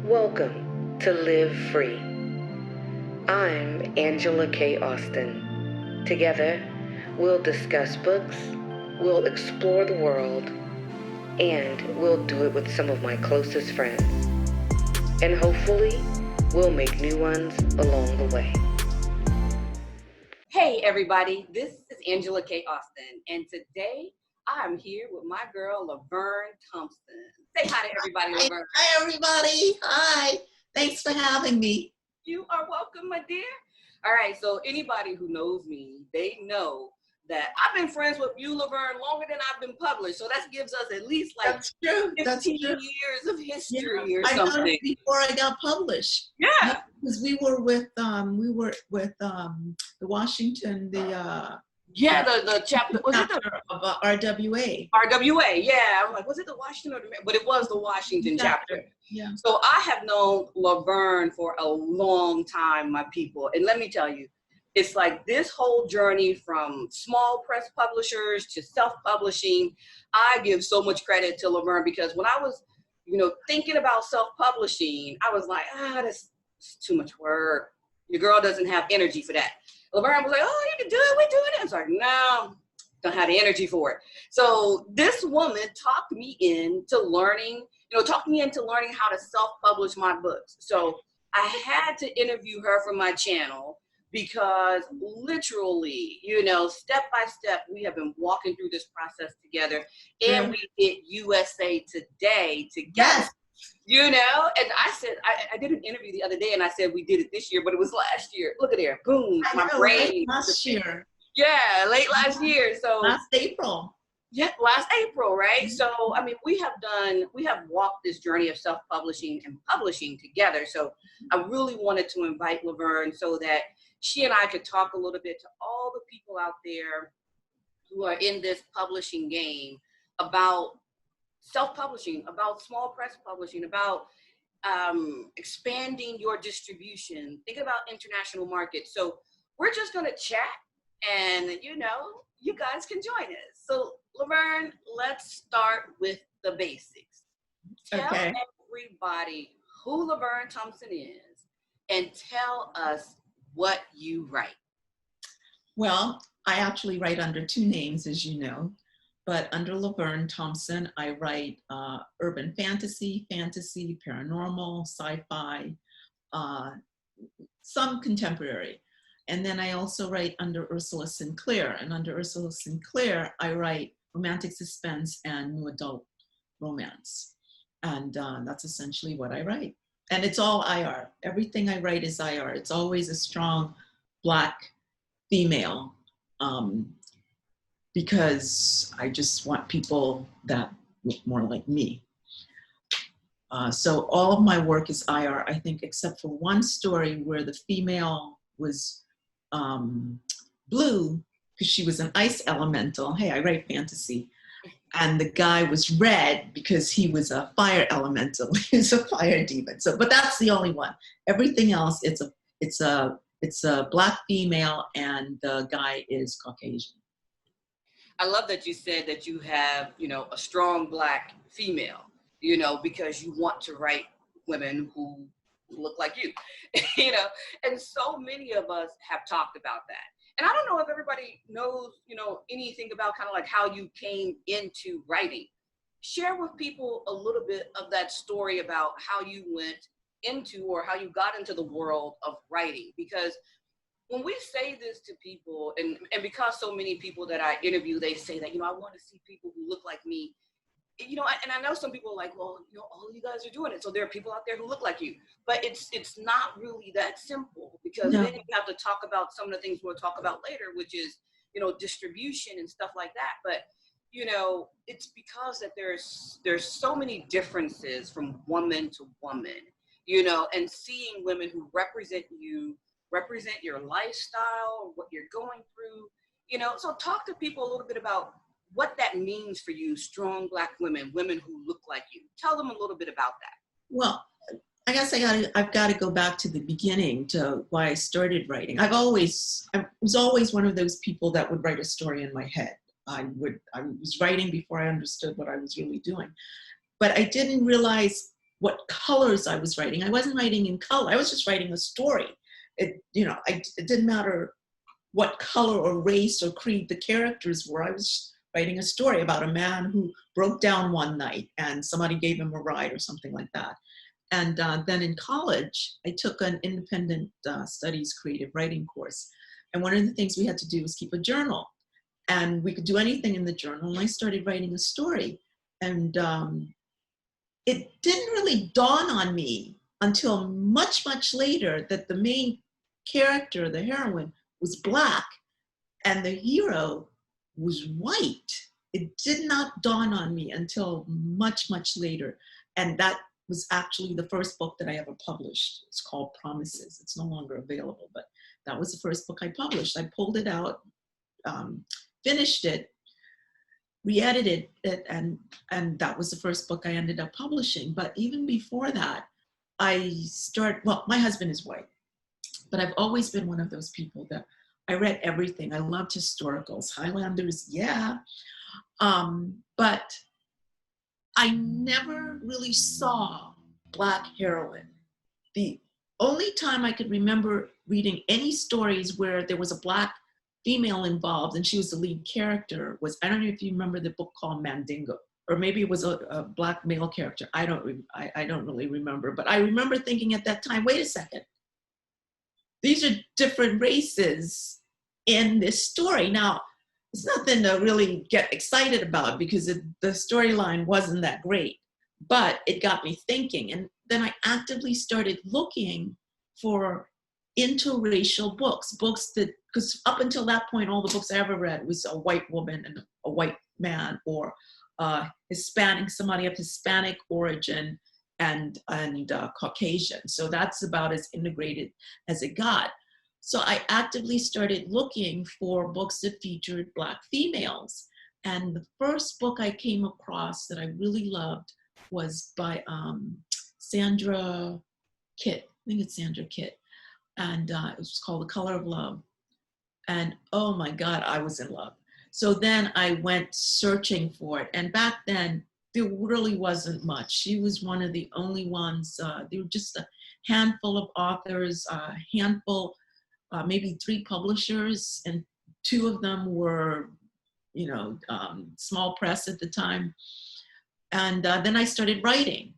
Welcome to Live Free. I'm Angela K. Austin. Together, we'll discuss books, we'll explore the world, and we'll do it with some of my closest friends. And hopefully, we'll make new ones along the way. Hey everybody, this is Angela K. Austin, and today I'm here with my girl LaVerne Thompson. Say hi to everybody, LaVerne. Hi everybody, hi. Thanks for having me. You are welcome, my dear. All right, so anybody who knows me, they know that I've been friends with you, LaVerne, longer than I've been published. So that gives us at least like That's true. 15 years of history or I know something. before I got published. Yeah. Because we were with the Washington, the chapter, was it the of RWA. RWA, yeah. I'm like, was it the Washington or the, but it was the Washington chapter. Yeah. So I have known LaVerne for a long time, my people. And let me tell you, it's like this whole journey from small press publishers to self-publishing. I give so much credit to LaVerne because when I was, thinking about self-publishing, I was like, that's too much work. Your girl doesn't have energy for that. LaVerne was like, oh, you can do it, we're doing it. I was like, no, don't have the energy for it. So this woman talked me into learning how to self-publish my books. So I had to interview her for my channel because literally, step by step, we have been walking through this process together, and we did USA Today together. Yes. And I said, I did an interview the other day and I said we did it this year, but it was last year. Look at there, boom, my brain. Last year. Yeah, late last year. So last April. Yeah, last April, right? Mm-hmm. So, I mean, we have walked this journey of self-publishing and publishing together. So I really wanted to invite LaVerne so that she and I could talk a little bit to all the people out there who are in this publishing game about self-publishing, about small press publishing, about expanding your distribution, think about international markets. So we're just going to chat and, you guys can join us. So LaVerne, let's start with the basics. Tell everybody who LaVerne Thompson is and tell us what you write. Well, I actually write under two names, as you know, but under LaVerne Thompson, I write urban fantasy, paranormal, sci-fi, some contemporary. And then I also write under Ursula Sinclair. And under Ursula Sinclair, I write romantic suspense and new adult romance. And that's essentially what I write. And it's all IR. Everything I write is IR. It's always a strong Black female because I just want people that look more like me. So all of my work is IR, I think, except for one story where the female was blue because she was an ice elemental. Hey, I write fantasy. And the guy was red because he was a fire elemental. He was a fire demon. So, but that's the only one. Everything else, it's a Black female, and the guy is Caucasian. I love that you said that you have, a strong Black female, because you want to write women who look like you, and so many of us have talked about that. And I don't know if everybody knows, anything about kind of like how you came into writing. Share with people a little bit of that story about how you went into or how you got into the world of writing. Because when we say this to people, and because so many people that I interview, they say that, I want to see people who look like me. And I know some people are like, well, all of you guys are doing it. So there are people out there who look like you, but it's not really that simple, because then you have to talk about some of the things we'll talk about later, which is, distribution and stuff like that. But, it's because that there's so many differences from woman to woman, and seeing women who represent you, represent your lifestyle, what you're going through, so talk to people a little bit about what that means for you, strong Black women who look like you. Tell them a little bit about that. Well, I guess I've got to go back to the beginning to why I started writing. I was always one of those people that would write a story in my head. I was writing before I understood what I was really doing. But I didn't realize what colors I was writing. I wasn't writing in color. I was just writing a story. It didn't matter what color or race or creed the characters were. I was writing a story about a man who broke down one night and somebody gave him a ride or something like that. And then in college, I took an independent studies creative writing course. And one of the things we had to do was keep a journal. And we could do anything in the journal. And I started writing a story. And it didn't really dawn on me until much, much later that the main character, the heroine, was Black and the hero was white. It did not dawn on me until much, much later. And that was actually the first book that I ever published. It's called Promises. It's no longer available, but that was the first book I published. I pulled it out, finished it, re-edited it, and that was the first book I ended up publishing. But even before that, my husband is white, but I've always been one of those people that I read everything. I loved historicals, Highlanders, yeah. But I never really saw Black heroine. The only time I could remember reading any stories where there was a Black female involved and she was the lead character was, I don't know if you remember the book called Mandingo, or maybe it was a Black male character. I don't really remember, but I remember thinking at that time, wait a second, these are different races in this story. Now, it's nothing to really get excited about because the storyline wasn't that great, but it got me thinking. And then I actively started looking for interracial books that, because up until that point, all the books I ever read was a white woman and a white man, or Hispanic, somebody of Hispanic origin and Caucasian. So that's about as integrated as it got. So I actively started looking for books that featured Black females. And the first book I came across that I really loved was by Sandra Kitt. I think it's Sandra Kitt. And it was called The Color of Love. And oh my God, I was in love. So then I went searching for it. And back then, there really wasn't much. She was one of the only ones. There were just a handful of authors, a handful, maybe 3 publishers, and 2 of them were, small press at the time. And then I started writing,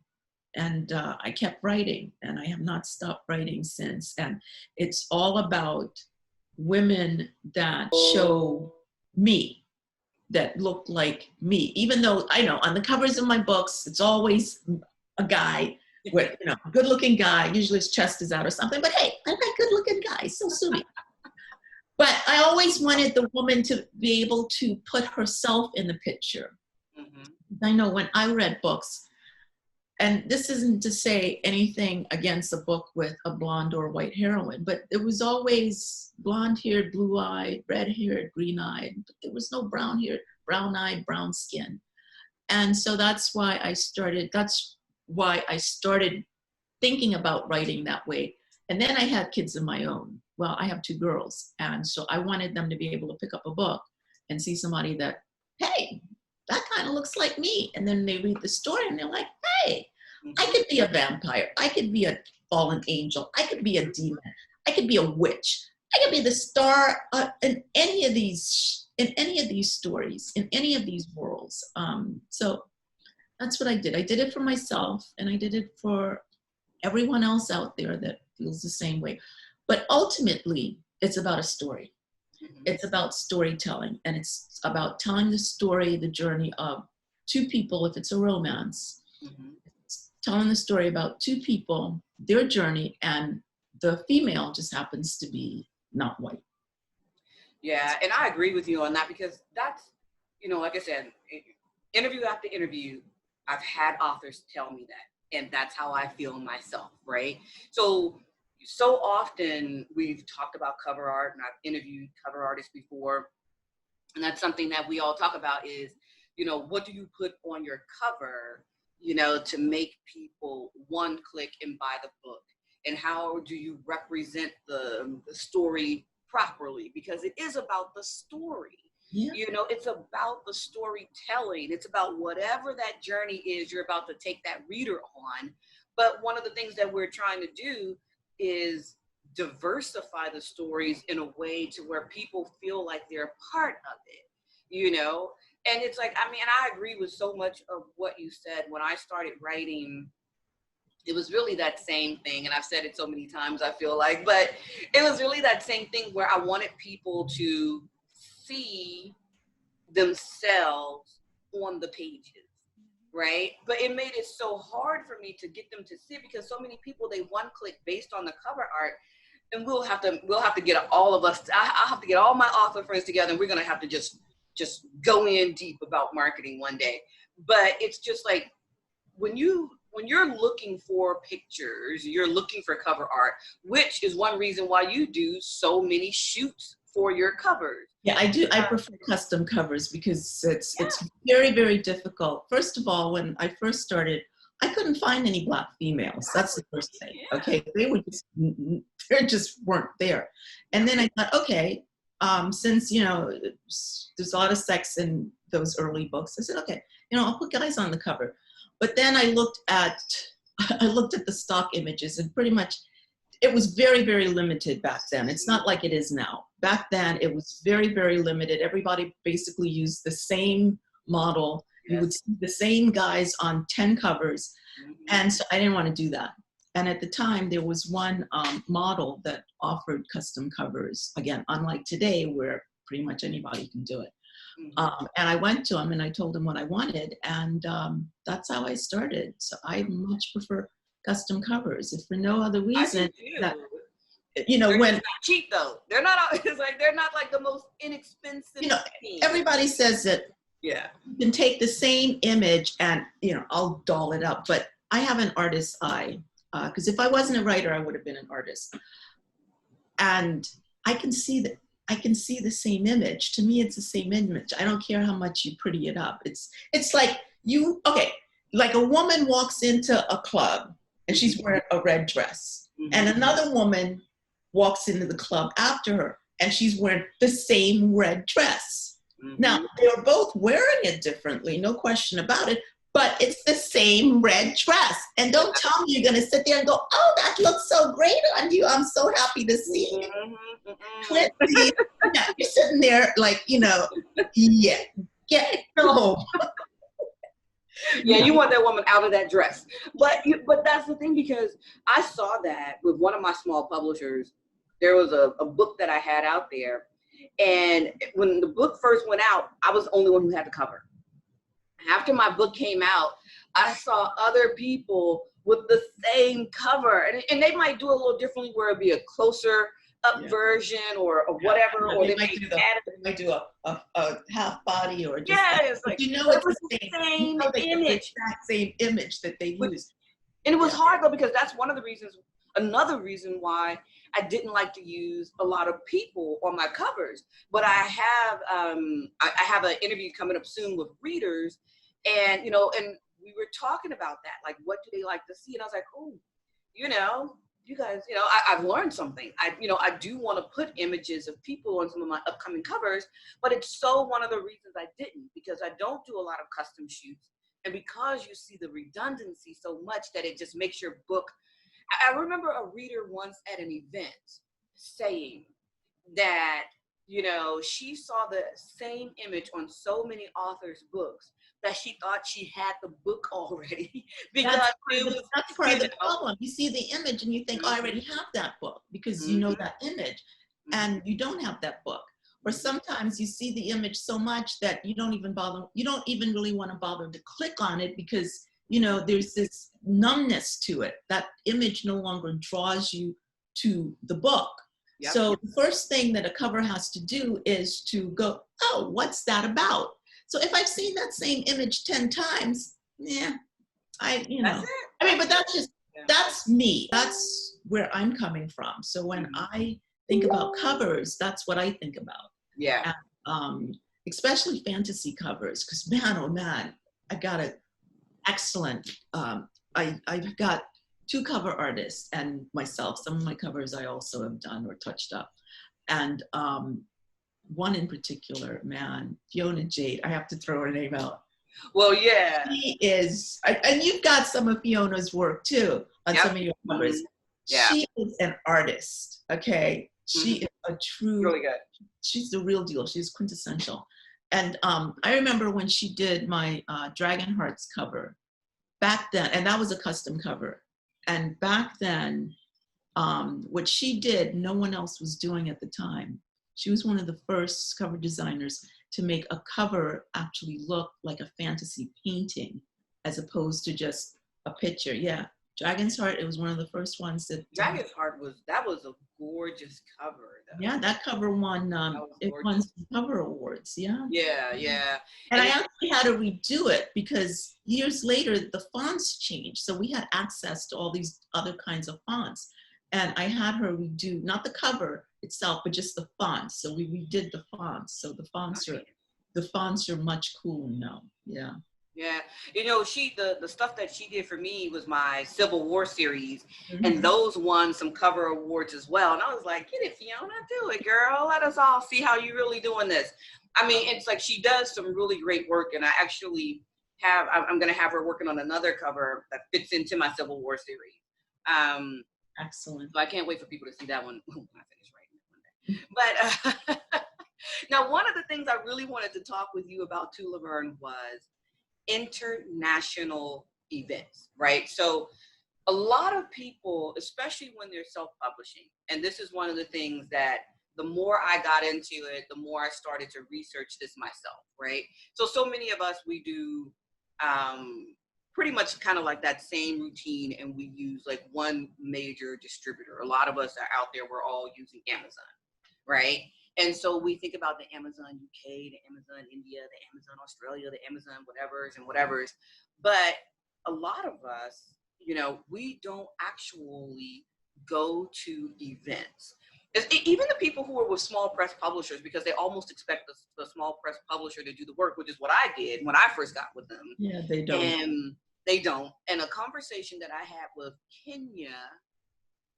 and I kept writing, and I have not stopped writing since. And it's all about women that show me, that look like me, even though I know on the covers of my books, it's always a guy with, good looking guy, usually his chest is out or something, but hey, I like good looking guys, so sue me. But I always wanted the woman to be able to put herself in the picture. Mm-hmm. I know when I read books, and this isn't to say anything against a book with a blonde or white heroine, but it was always blonde-haired, blue-eyed, red-haired, green-eyed, but there was no brown-haired, brown-eyed, brown skin. And so that's why I started thinking about writing that way. And then I had kids of my own. Well, I have 2 girls. And so I wanted them to be able to pick up a book and see somebody that, hey, that kind of looks like me. And then they read the story and they're like, hey, I could be a vampire. I could be a fallen angel. I could be a demon. I could be a witch. I could be the star in any of these stories, in any of these worlds. So that's what I did. I did it for myself, and I did it for everyone else out there that feels the same way. But ultimately, it's about a story. Mm-hmm. It's about storytelling, and it's about telling the story, the journey of 2 people, if it's a romance. Mm-hmm. Telling the story about 2 people, their journey, and the female just happens to be not white. Yeah, and I agree with you on that, because that's, like I said, interview after interview, I've had authors tell me that, and that's how I feel myself, right? So often we've talked about cover art, and I've interviewed cover artists before, and that's something that we all talk about is, what do you put on your cover, to make people one click and buy the book? And how do you represent the story properly? Because it is about the story. Yeah. You know, it's about the storytelling. It's about whatever that journey is you're about to take that reader on. But one of the things that we're trying to do is diversify the stories in a way to where people feel like they're a part of it, you know? And it's like, I mean, and I agree with so much of what you said. When I started writing, it was really that same thing. And I've said it so many times, I feel like, but it was really that same thing where I wanted people to see themselves on the pages, right? But it made it so hard for me to get them to see it, because so many people, they one click based on the cover art. And we'll have to get all of us, I'll have to get all my author friends together, and we're going to have to just go in deep about marketing one day. But it's just like, when you're looking for pictures, you're looking for cover art, which is one reason why you do so many shoots for your covers. Yeah, I do. I prefer custom covers because it's very, very difficult. First of all, when I first started, I couldn't find any Black females. That's the first thing. Yeah. Okay, they just weren't there. And then I thought, okay, since there's a lot of sex in those early books, I said, okay, I'll put guys on the cover. But then I looked at the stock images, and pretty much it was very, very limited back then. It's not like it is now. Back then, it was very, very limited. Everybody basically used the same model. You would see the same guys on 10 covers. And so I didn't want to do that. And at the time, there was one model that offered custom covers. Again, unlike today, where pretty much anybody can do it. And I went to him and I told him what I wanted. And that's how I started. So I much prefer custom covers, if for no other reason. That, they're when not cheap though, they're not. It's like they're not like the most inexpensive. Everybody says that. Yeah, you can take the same image and I'll doll it up, but I have an artist's eye, because if I wasn't a writer, I would have been an artist. And I can see the same image. To me, it's the same image. I don't care how much you pretty it up. It's like like a woman walks into a club and she's wearing a red dress, and another woman walks into the club after her and she's wearing the same red dress. Now, they're both wearing it differently, no question about it, but it's the same red dress. And don't tell me you're going to sit there and go, oh, that looks so great on you. I'm so happy to see it. You're sitting there like, go home. Yeah, you want that woman out of that dress. But that's the thing, because I saw that with one of my small publishers. There was a book that I had out there. And when the book first went out, I was the only one who had the cover. After my book came out, I saw other people with the same cover. And they might do it a little differently, where it'd be a closer up version or whatever. Or they might do a half body or just it's like, it's the same image. The exact same image that they used. And it was hard though, because that's another reason why I didn't like to use a lot of people on my covers. But I have an interview coming up soon with readers, and and we were talking about that, like, what do they like to see? And I was like, oh, you guys, I've learned something. I do want to put images of people on some of my upcoming covers, but it's one of the reasons I didn't, because I don't do a lot of custom shoots, and because you see the redundancy so much that it just makes your book. I remember a reader once at an event saying that, she saw the same image on so many authors' books that she thought she had the book already. Because that's part of the problem. You see the image and you think, I already have that book, because you know that image, and you don't have that book. Or sometimes you see the image so much that you don't even really want to bother to click on it, because there's this numbness to it. That image no longer draws you to the book. Yep. So the first thing that a cover has to do is to go, oh, what's that about? So if I've seen that same image 10 times, but that's me. That's where I'm coming from. So when I think about covers, that's what I think about. Yeah. And, especially fantasy covers, because man, oh man, I got it. Excellent. I've got 2 cover artists and myself. Some of my covers I also have done or touched up. And one in particular, man, Fiona Jade. I have to throw her name out. Well, yeah. She is, and you've got some of Fiona's work too on some of your covers. Mm-hmm. Yeah. She is an artist, okay? She is a true, really good. She's the real deal. She's quintessential. And I remember when she did my Dragon Hearts cover back then, and that was a custom cover. And back then, what she did, no one else was doing at the time. She was one of the first cover designers to make a cover actually look like a fantasy painting as opposed to just a picture. Yeah, Dragon's Heart, it was one of the first ones that... Dragon's Heart was a gorgeous cover, though. Yeah, that cover won, it won some cover awards, yeah. Yeah, yeah. And I actually had to redo it because years later, the fonts changed. So we had access to all these other kinds of fonts. And I had her redo, not the cover itself, but just the fonts. So we redid the fonts. So the fonts are much cooler now. Yeah. Yeah. You know, the stuff that she did for me was my Civil War series. Mm-hmm. And those won some cover awards as well. And I was like, get it, Fiona, do it, girl. Let us all see how you're really doing this. I mean, it's like she does some really great work. And I actually I'm going to have her working on another cover that fits into my Civil War series. Excellent. So I can't wait for people to see that one when I finish writing it one day. But now, one of the things I really wanted to talk with you about too, LaVerne, was international events, right? So a lot of people, especially when they're self-publishing, and this is one of the things that the more I got into it, the more I started to research this myself, right? So many of us, we do pretty much kind of like that same routine, and we use like one major distributor. A lot of us are out there, we're all using Amazon, right? And so we think about the Amazon UK, the Amazon India, the Amazon Australia, the Amazon whatevers. But a lot of us, you know, we don't actually go to events. Even the people who are with small press publishers, because they almost expect the small press publisher to do the work, which is what I did when I first got with them. Yeah, they don't. And they don't. And a conversation that I had with Kenya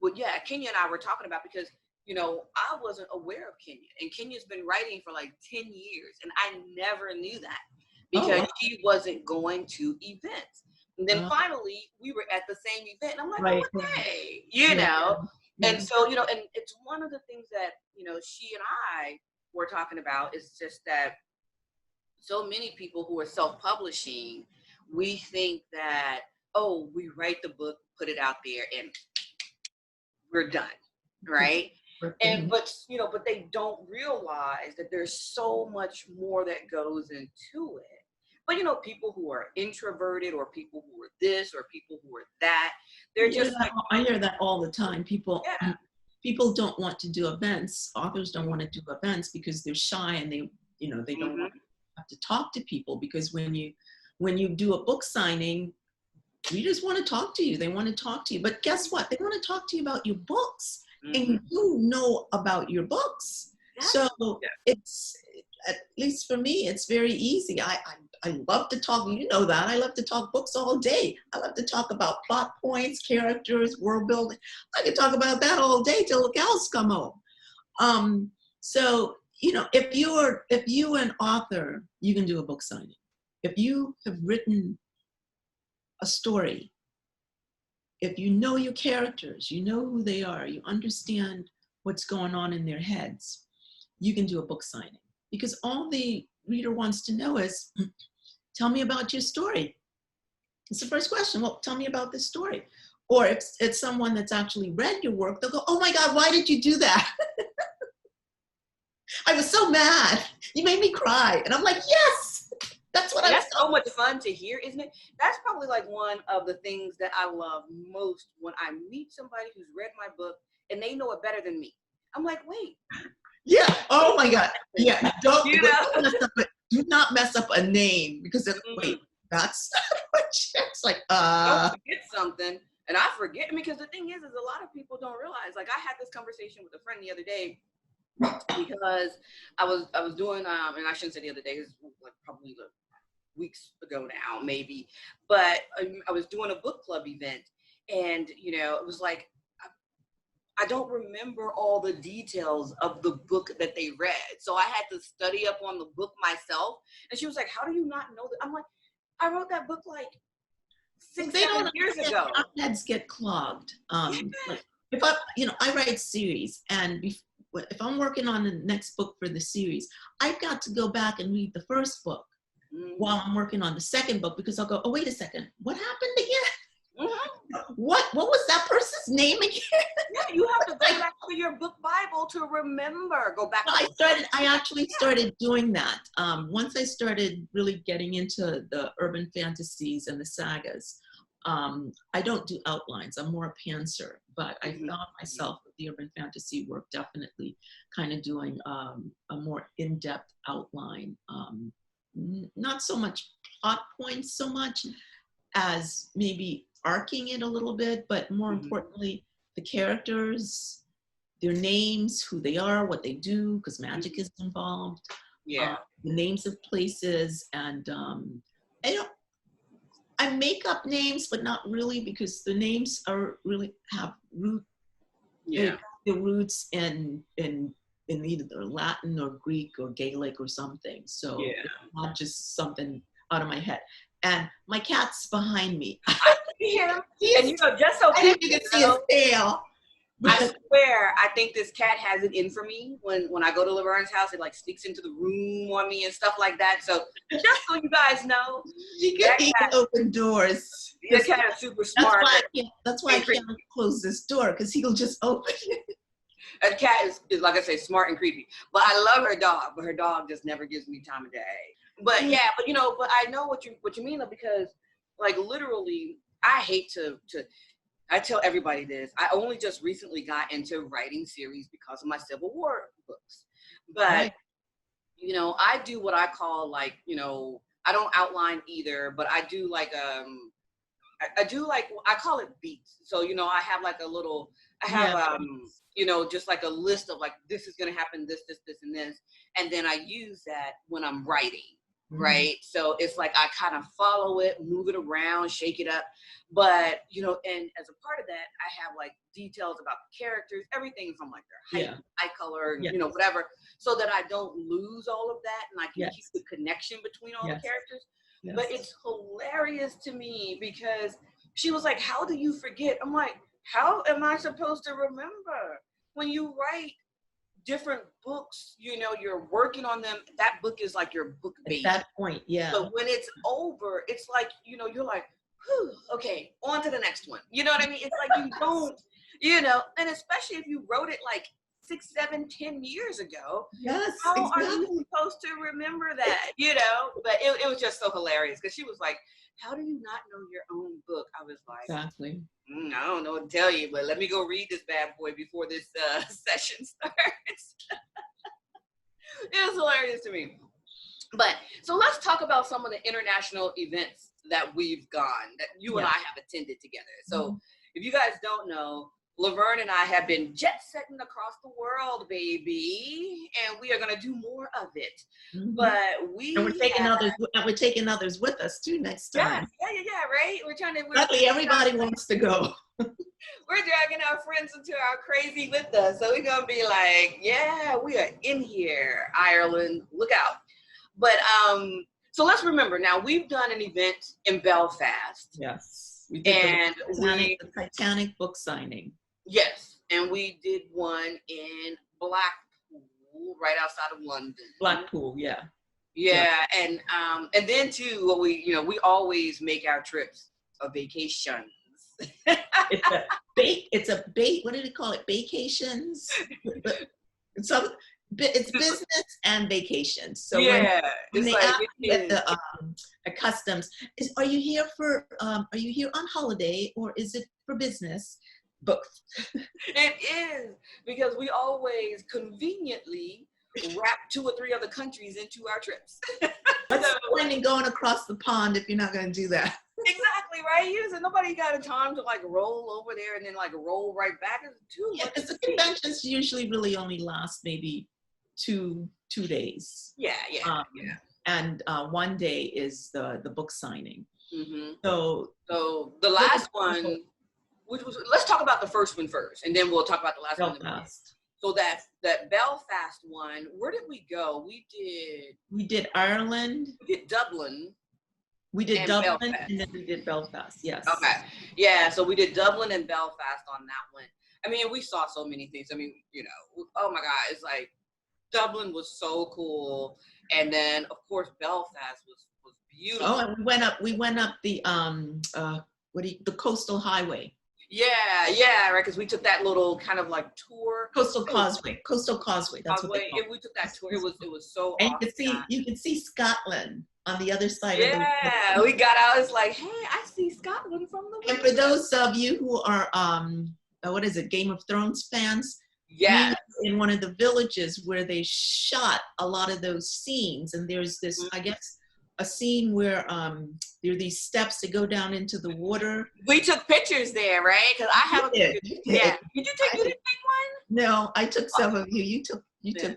and I were talking about, because, you know, I wasn't aware of Kenya. And Kenya's been writing for like 10 years. And I never knew that because she wasn't going to events. And then finally, we were at the same event. And I'm like, hey, you know. And so, you know, and it's one of the things that, you know, she and I were talking about is just that so many people who are self-publishing, we think that, oh, we write the book, put it out there, and we're done, right? But they don't realize that there's so much more that goes into it. But, you know, people who are introverted, or people who are this, or people who are that, they're just like, I hear that all the time. People don't want to do events. Authors don't want to do events because they're shy, and they don't want to have to talk to people, because when you do a book signing, readers want to talk to you. They want to talk to you. But guess what? They want to talk to you about your books. And you know about your books. So it's, at least for me, it's very easy. I love to talk. You know that. I love to talk books all day. I love to talk about plot points, characters, world building. I can talk about that all day till the cows come home. So, you know, if you're an author, you can do a book signing. If you have written a story, if you know your characters, you know who they are, you understand what's going on in their heads, you can do a book signing. Because all the reader wants to know is, tell me about your story. It's the first question. Well, tell me about this story. Or if it's someone that's actually read your work, they'll go, oh my God, why did you do that? I was so mad. You made me cry. And I'm like, yes. That's so much fun to hear, isn't it? That's probably like one of the things that I love most when I meet somebody who's read my book and they know it better than me. I'm like, wait. Yeah. Oh my God. Yeah. Do not mess up a name, because wait, that's it's like Don't forget something. And I forget, because the thing is a lot of people don't realize. Like, I had this conversation with a friend the other day, because I was doing and I shouldn't say the other day, it was like probably weeks ago now, maybe, but I was doing a book club event, and you know, it was like I don't remember all the details of the book that they read. So I had to study up on the book myself. And she was like, how do you not know that? I'm like, I wrote that book like 6-7 years ago. Our heads get clogged. Like if I write series, and if I'm working on the next book for the series, I've got to go back and read the first book while I'm working on the second book, because I'll go, oh, wait a second, what happened again? What was that person's name again? Yeah, you have to go back to your book Bible to remember. Go back. I actually started doing that. Once I started really getting into the urban fantasies and the sagas. I don't do outlines. I'm more a pantser, but I found myself with the urban fantasy work definitely kind of doing a more in-depth outline. Not so much plot points so much as maybe arcing it a little bit, but more importantly, the characters, their names, who they are, what they do, because magic is involved. Yeah. The names of places, and I make up names, but not really, because the names are really have the roots in either Latin or Greek or Gaelic or something. So it's not just something out of my head. And my cat's behind me. I see him, and just so you can see his tail. I swear, I think this cat has it in for me. When I go to LaVerne's house, it like sneaks into the room on me and stuff like that. So just so you guys know, he can open doors. The cat is super smart. That's why I can't close this door, because he'll just open it. A cat is, like I say, smart and creepy. But I love her dog, but her dog just never gives me time of day. But but I know what you mean, though, because like literally, I hate to I tell everybody this. I only just recently got into writing series because of my Civil War books. But I do what I call like, I don't outline either, but I do like I call it beats. So, I have like just like a list of like, this is going to happen, this, and this. And then I use that when I'm writing, right? So it's like, I kind of follow it, move it around, shake it up. But, and as a part of that, I have like details about the characters, everything from like their height, eye color, whatever, so that I don't lose all of that. And I can keep the connection between all the characters. Yes. But it's hilarious to me because she was like, how do you forget? I'm like, how am I supposed to remember? When you write different books, you're working on them. That book is like your book baby. At that point, So when it's over, it's like, you're like, whew, okay, on to the next one. You know what I mean? It's like you don't, and especially if you wrote it like 6, 7, 10 years ago. Yes. How are you supposed to remember that? But it was just so hilarious because she was like, how do you not know your own book? I was like, exactly. I don't know what to tell you, but let me go read this bad boy before this session starts. It was hilarious to me. But so let's talk about some of the international events that we've gone, that you and I have attended together. So if you guys don't know, LaVerne and I have been jet-setting across the world, baby, and we are going to do more of it. But we're taking others with us too next time. Yeah, right? We're trying to. Luckily, everybody wants to go. We're dragging our friends into our crazy with us, so we're going to be like, yeah, we are in here, Ireland. Look out! But so let's remember now. We've done an event in Belfast. Yes, we did the Titanic book signing. Yes, and we did one in Blackpool, right outside of London. Blackpool, yeah. And then too, what we always make our trips a vacation. It's a what did it call it? Vacations. It's business and vacations. So when they ask at the customs, are you here on holiday or is it for business? Both. It is, because we always conveniently wrap 2 or 3 other countries into our trips. What's the point in going across the pond if you're not going to do that? Exactly, right? So nobody got a time to like roll over there and then like roll right back. It's too much. Because the conventions usually really only last maybe two days. Yeah. And one day is the book signing. So the last one, which was, let's talk about the first one first, and then we'll talk about the last one. Belfast. So that Belfast one, where did we go? We did Ireland. We did Dublin. We did Dublin, Belfast. and then we did Belfast. Yes. Okay. Yeah. So we did Dublin and Belfast on that one. I mean, we saw so many things. I mean, you know, oh my God, it's like Dublin was so cool, and then of course Belfast was beautiful. Oh, and we went up the the coastal highway. Yeah, right. Because we took that little kind of like tour. Coastal Causeway. That's what they call it. We took that tour. It was so and awesome. You could see Scotland on the other side of the Yeah, we got out. It's like, hey, I see Scotland from the window. And for those of you who are what is it, Game of Thrones fans? Yeah. In one of the villages where they shot a lot of those scenes, and there's this, I guess, a scene where there are these steps that go down into the water. We took pictures there, right? Because I have yeah. Did you take one? No, I took some of you. You took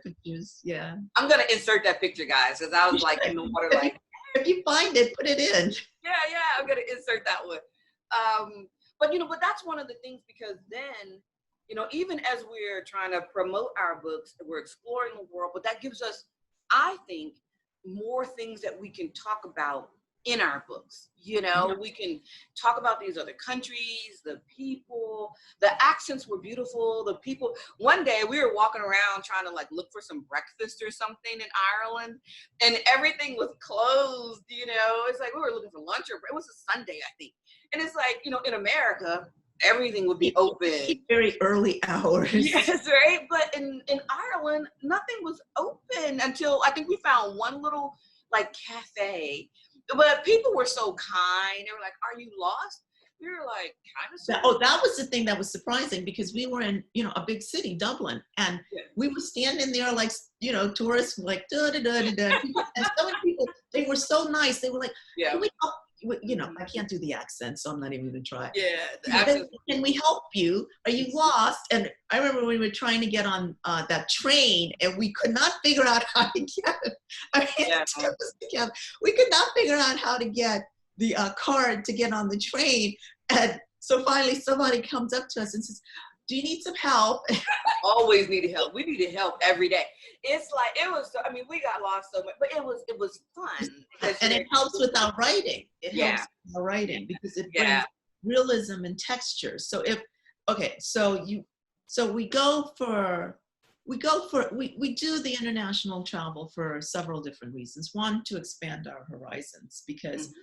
pictures. Yeah. I'm gonna insert that picture, guys, because I was like in the water, like. If you find it, put it in. Yeah, I'm gonna insert that one. But that's one of the things, because then, you know, even as we're trying to promote our books, we're exploring the world, but that gives us, I think, more things that we can talk about in our books. You know, we can talk about these other countries, the people, the accents were beautiful, the people. One day we were walking around trying to like look for some breakfast or something in Ireland, and everything was closed, you know. It's like we were looking for lunch, or it was a Sunday, I think. And it's like, you know, in America, everything would be open. Very early hours. Yes, right. But in Ireland, nothing was open until I think we found one little like cafe. But people were so kind. They were like, "Are you lost?" We were like, kind of. That was the thing that was surprising, because we were in, you know, a big city, Dublin, and we were standing there like, you know, tourists, like da da da da da. And so many people, they were so nice. They were like, "Can we help?" You know, I can't do the accent, so I'm not even gonna try. Yeah. Can we help you? Are you lost? And I remember we were trying to get on that train, and we could not figure out how to get. We could not figure out how to get the card to get on the train. And so finally, somebody comes up to us and says, "Do you need some help?" Always needed help. We needed help every day. It's like, it was, I mean, we got lost so much, but it was fun. And it helps with our writing. It helps with our writing, because it brings realism and texture. So we do the international travel for several different reasons. One, to expand our horizons, because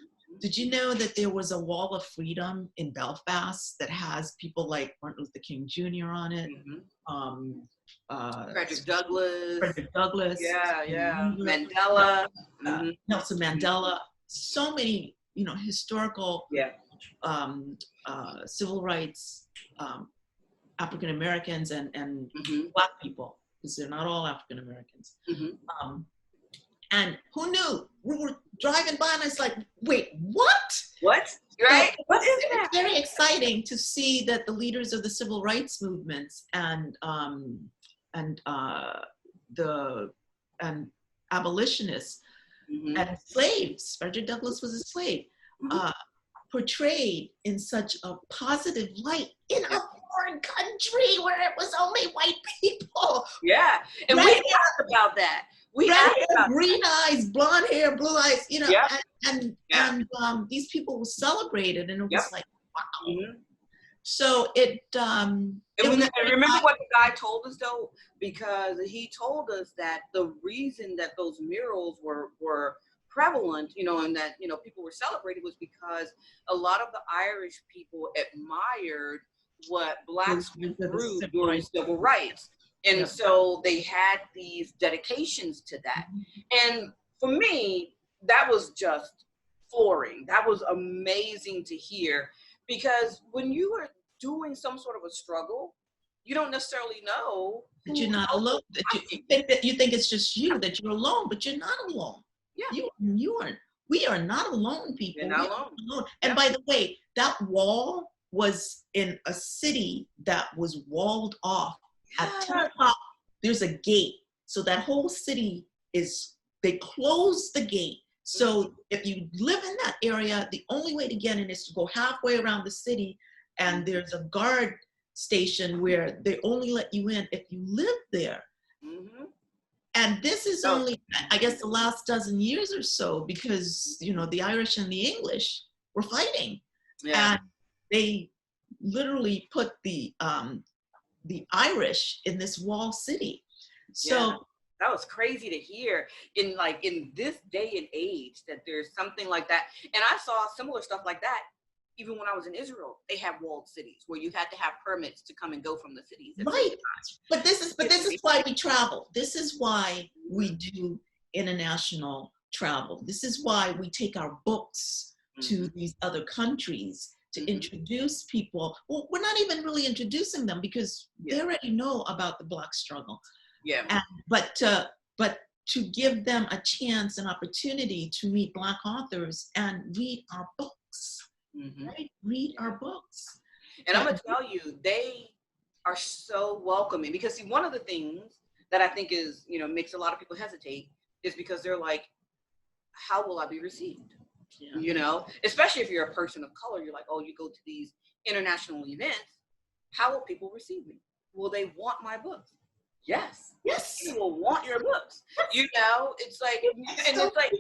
did you know that there was a wall of freedom in Belfast that has people like Martin Luther King Jr. on it? Frederick Douglass. Yeah. Mandela. Nelson Mandela. So many, you know, historical civil rights, African Americans and Black people, because they're not all African Americans. And who knew? We were driving by, and it's like, wait, what? What? Right? What is that? It's very exciting to see that the leaders of the civil rights movements and abolitionists and slaves, Frederick Douglass was a slave, portrayed in such a positive light in a foreign country where it was only white people. Yeah, and we asked about that. We asked about green eyes, blonde hair, blue eyes, you know, and these people were celebrated, and it was like, wow. So and remember what the guy told us, though, because he told us that the reason that those murals were prevalent, you know, and that, you know, people were celebrated, was because a lot of the Irish people admired what Blacks went through during civil rights. And so they had these dedications to that. And for me, that was just flooring. That was amazing to hear, because when you are doing some sort of a struggle, you don't necessarily know that you're not alone. That you think it's just you, that you're alone, but you're not alone. Yeah. We are not alone, people. You're not alone. And by the way, that wall was in a city that was walled off. At 10 o'clock, there's a gate. So that whole city they closed the gate. So if you live in that area, the only way to get in is to go halfway around the city, and there's a guard station where they only let you in if you live there. Mm-hmm. And this is only, I guess, the last dozen years or so, because, you know, the Irish and the English were fighting. Yeah. And they literally put the Irish in this wall city. So yeah. That was crazy to hear in this day and age that there's something like that. And I saw similar stuff like that even when I was in Israel. They have walled cities where you had to have permits to come and go from the cities. Right. But this is why we travel. This is why we do international travel. This is why we take our books to these other countries to introduce people. Well, we're not even really introducing them because they already know about the Black struggle. Yeah. But to give them a chance, an opportunity to meet Black authors and read our books. Right? Read our books. And I'm going to tell you, they are so welcoming, because see, one of the things that I think is, you know, makes a lot of people hesitate is because they're like, how will I be received? Yeah. You know, especially if you're a person of color, you're like, oh, you go to these international events. How will people receive me? Will they want my books? Yes. Yes. They will want your books. You know, it's like, and it's like,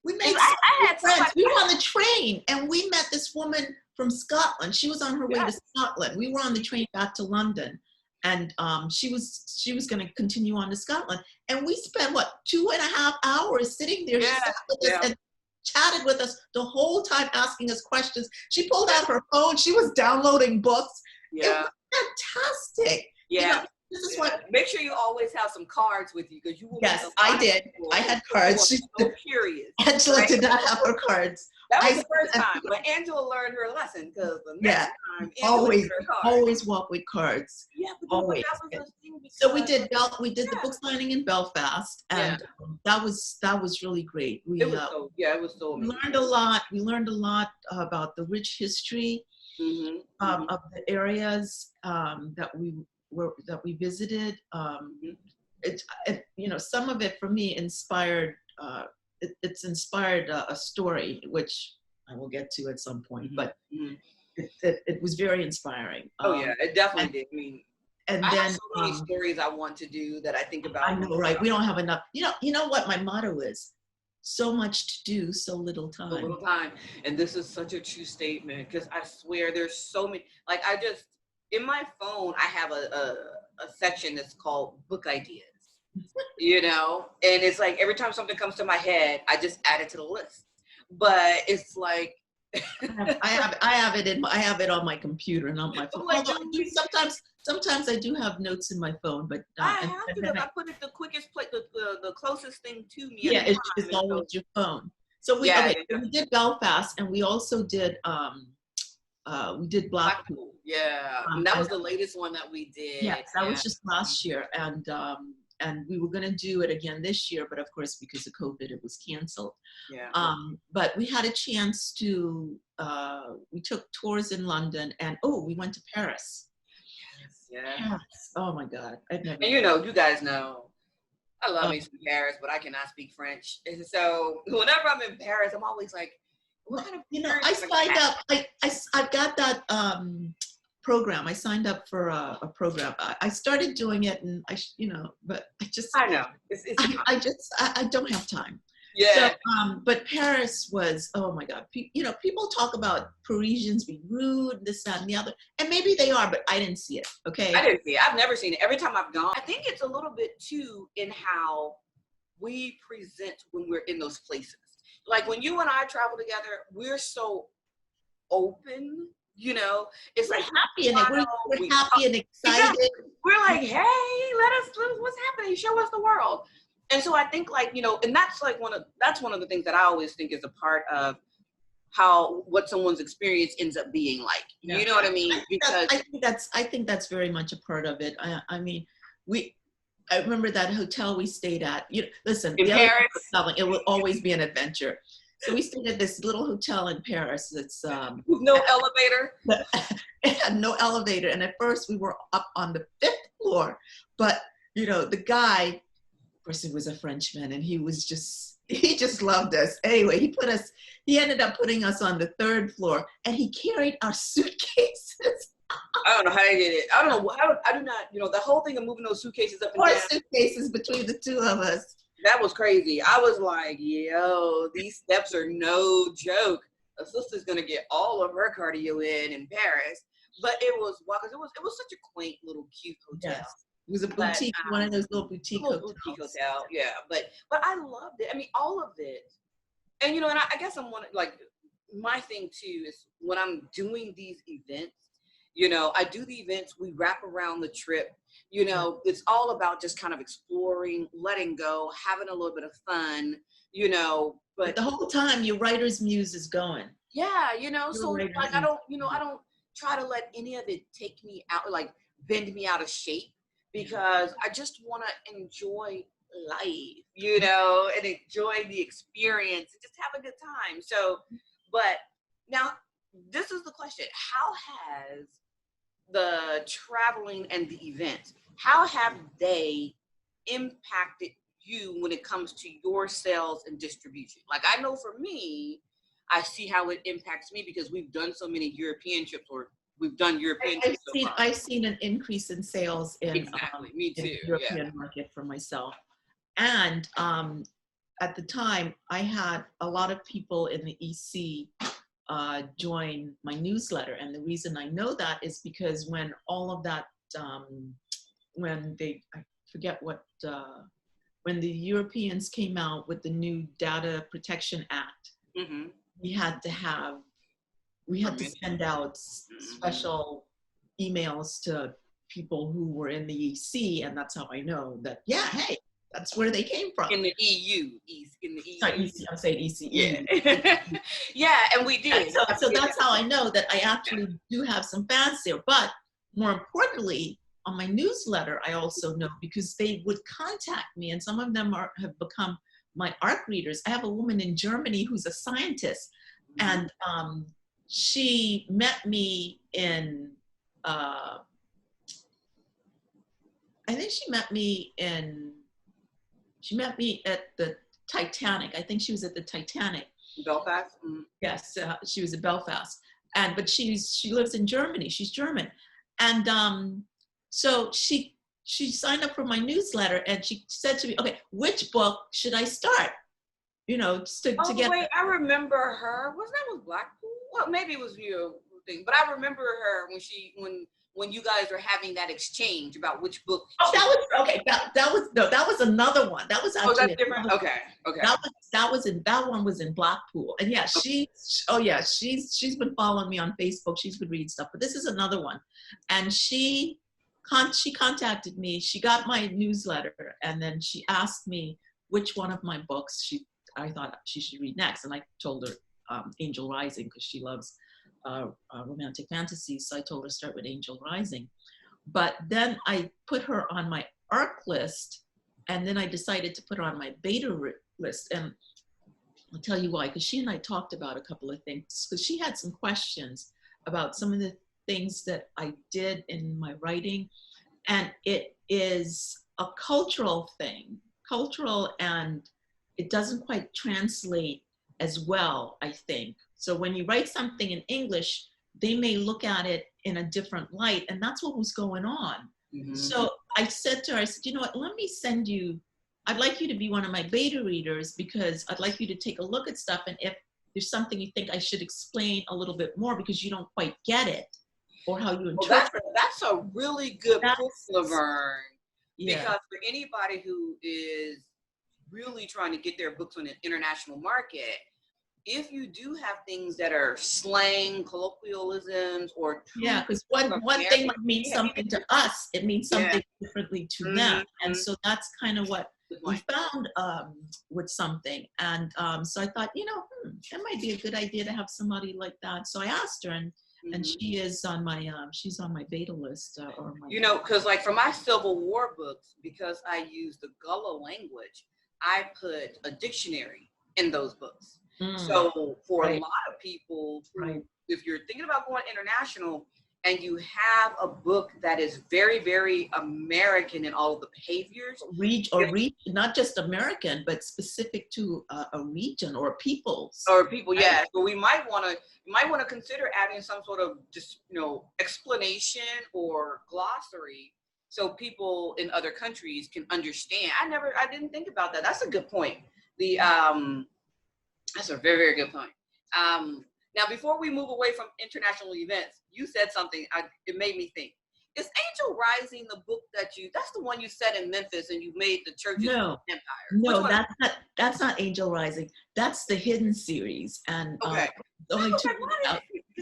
we made I had friends. We were on the train and we met this woman from Scotland. She was on her way to Scotland. We were on the train back to London, and she was going to continue on to Scotland. And we spent 2.5 hours sitting there. She sat with us and chatted with us the whole time, asking us questions. She pulled out her phone. She was downloading books. Yeah, it was fantastic. Yeah. You know, this is what. Make sure you always have some cards with you, because you will. Yes, I did. I had cards. She's so curious. Angela did not have her cards. That was the first time, but Angela learned her lesson, because the next time, always walk with cards. Yeah, always. So we did the book signing in Belfast, and that was really great. It was so amazing. We learned a lot about the rich history of the areas that we visited. You know, some of it for me inspired. It's inspired a story, which I will get to at some point. But it was very inspiring. It definitely did. I mean, and I then have so many stories I want to do that I think about. I know, right? We don't have enough. You know what my motto is? So much to do, so little time. So little time, and this is such a true statement, because I swear there's so many. Like, in my phone, I have a section that's called book ideas. You know, and it's like every time something comes to my head, I just add it to the list. But it's like I have it on my computer, not my phone. Like, sometimes I do have notes in my phone, but I have to. I put it the quickest place, the closest thing to me. Yeah, it's always your phone. So we did Belfast, and we also did Blackpool. Yeah, and that was the latest one that we did. Yes, that was just last year, and we were going to do it again this year, but of course, because of COVID, it was canceled. Yeah. But we had a chance to, we took tours in London, and we went to Paris. Yes. Paris. Oh my God. And you know, you guys know, I love me some Paris, but I cannot speak French. And so whenever I'm in Paris, I'm always like, what kind of, you know, I signed up, I've got that, program. I signed up for a program. I started doing it, and but I know I don't have time. Yeah. So, but Paris was, oh my God. People talk about Parisians being rude, this, that, and the other, and maybe they are, but I didn't see it. Okay. I didn't see it. I've never seen it. Every time I've gone, I think it's a little bit too in how we present when we're in those places. Like when you and I travel together, we're so open. You know, it's we're like happy and we're happy and excited. We're like, hey, let us what's happening. Show us the world. And so I think, like, and that's like one of the things that I always think is a part of what someone's experience ends up being like. Yeah. You know what I mean? I think that's very much a part of it. I mean, I remember that hotel we stayed at. Listen, in Paris, it will always be an adventure. So we stayed at this little hotel in Paris. It's with no elevator. It had no elevator, and at first we were up on the 5th floor. But the guy, of course, he was a Frenchman, and he just loved us. Anyway, he ended up putting us on the 3rd floor, and he carried our suitcases I don't know how they did it. I don't know how. I do not. The whole thing of moving those suitcases up and Four down. suitcases between the two of us. That was crazy. I was like, yo, these steps are no joke. A sister's gonna get all of her cardio in Paris. But it was because it was such a quaint little cute hotel. Yes. It was a boutique, one of those little boutique hotels. Hotel, yeah. But I loved it. I mean, all of it. And and I guess I'm one like my thing too is when I'm doing these events, I do the events, we wrap around the trip, it's all about just kind of exploring, letting go, having a little bit of fun, but the whole time your writer's muse is going. Yeah, so like I don't try to let any of it take me out, like bend me out of shape, because I just want to enjoy life, and enjoy the experience and just have a good time. So, but now this is the question: how has the traveling and the events, how have they impacted you when it comes to your sales and distribution? Like, I know for me, I see how it impacts me because we've done so many European trips, or we've done European trips. I've seen an increase in sales in, me too. in the European market for myself. And at the time, I had a lot of people in the EC join my newsletter. And the reason I know that is because when all of that, when the Europeans came out with the new Data Protection Act, mm-hmm. we had to send out special emails to people who were in the EC, and that's how I know that, yeah, hey, that's where they came from. In the EU. In the EU. Sorry, EC, I'm saying EC. Yeah. Yeah, and we did. So that's how I know that I actually do have some fans there. But more importantly, on my newsletter, I also know because they would contact me, and some of them have become my ARC readers. I have a woman in Germany who's a scientist, and she met me in, I think she met me at the Titanic. I think she was at the Titanic. Belfast? Mm-hmm. Yes, she was at Belfast. But she lives in Germany. She's German. And so she signed up for my newsletter, and she said to me, okay, which book should I start? To get. Wait, I remember her. Wasn't that with Blackpool? Well, maybe it was your thing, but I remember her when you guys were having that exchange about which book. Oh, that was okay. That was another one. That was actually that's different. Okay. That one was in Blackpool, and yeah, she's been following me on Facebook. She's been reading stuff, but this is another one, and she contacted me. She got my newsletter, and then she asked me which one of my books I thought she should read next, and I told her Angel Rising because she loves romantic fantasies. So I told her to start with Angel Rising. But then I put her on my ARC list, and then I decided to put her on my beta list. And I'll tell you why, because she and I talked about a couple of things, because she had some questions about some of the things that I did in my writing. And it is a cultural thing, and it doesn't quite translate as well, I think. So when you write something in English, they may look at it in a different light, and that's what was going on. Mm-hmm. So I said to her, you know what, I'd like you to be one of my beta readers, because I'd like you to take a look at stuff, and if there's something you think I should explain a little bit more because you don't quite get it, or how you interpret it. That's a really good book, LaVerne. Yeah. Because for anybody who is really trying to get their books on an international market, if you do have things that are slang, colloquialisms, or because one thing might mean something to us, it means something differently to them, and so that's kind of what we found with something. And so I thought, that might be a good idea to have somebody like that. So I asked her, and she is on my she's on my beta list, or my because like for my Civil War books, because I use the Gullah language, I put a dictionary in those books. So for a lot of people, if you're thinking about going international, and you have a book that is very, very American in all of the behaviors. Not just American, but specific to a region or peoples. Or people, yeah. So we might want to consider adding some sort of just, explanation or glossary so people in other countries can understand. I didn't think about that. That's a good point. That's a very, very good point. Now, before we move away from international events, you said something, it made me think. Is Angel Rising the book that's the one you said in Memphis and you made the churches empire? No, that's not Angel Rising. That's the Hidden series. And okay. There's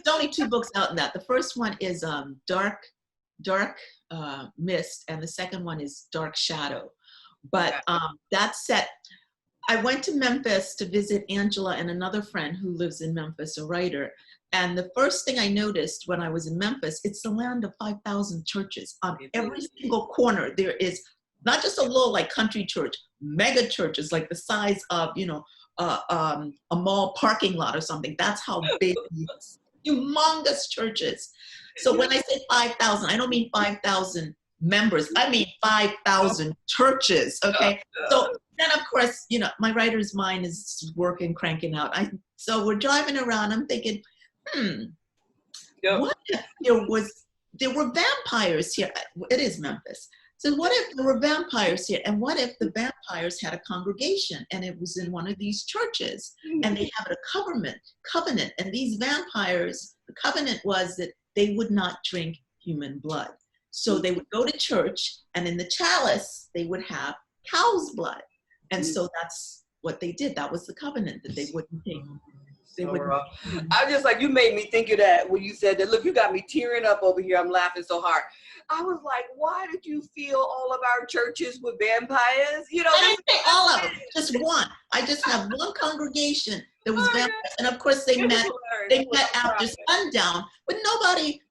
only two books out in that. The first one is Dark Mist, and the second one is Dark Shadow. But that's set. I went to Memphis to visit Angela and another friend who lives in Memphis, a writer. And the first thing I noticed when I was in Memphis, it's the land of 5,000 churches. On every single corner, there is not just a little like country church, mega churches like the size of, a mall parking lot or something. That's how big these humongous churches. So when I say 5,000, I don't mean 5,000 members. I mean 5,000 churches, okay? So then, of course, my writer's mind is working, cranking out. So we're driving around. I'm thinking, what if there were vampires here? It is Memphis. So what if there were vampires here? And what if the vampires had a congregation and it was in one of these churches and they have a covenant? And these vampires, the covenant was that they would not drink human blood. So they would go to church, and in the chalice, they would have cow's blood. And so that's what they did. That was the covenant, that they wouldn't take. I'm just like, you made me think of that when you said that. Look, you got me tearing up over here. I'm laughing so hard. I was like, why did you fill all of our churches with vampires? I didn't say all of them, just one. I just have one congregation that was vampires. And of course they met after sundown, but nobody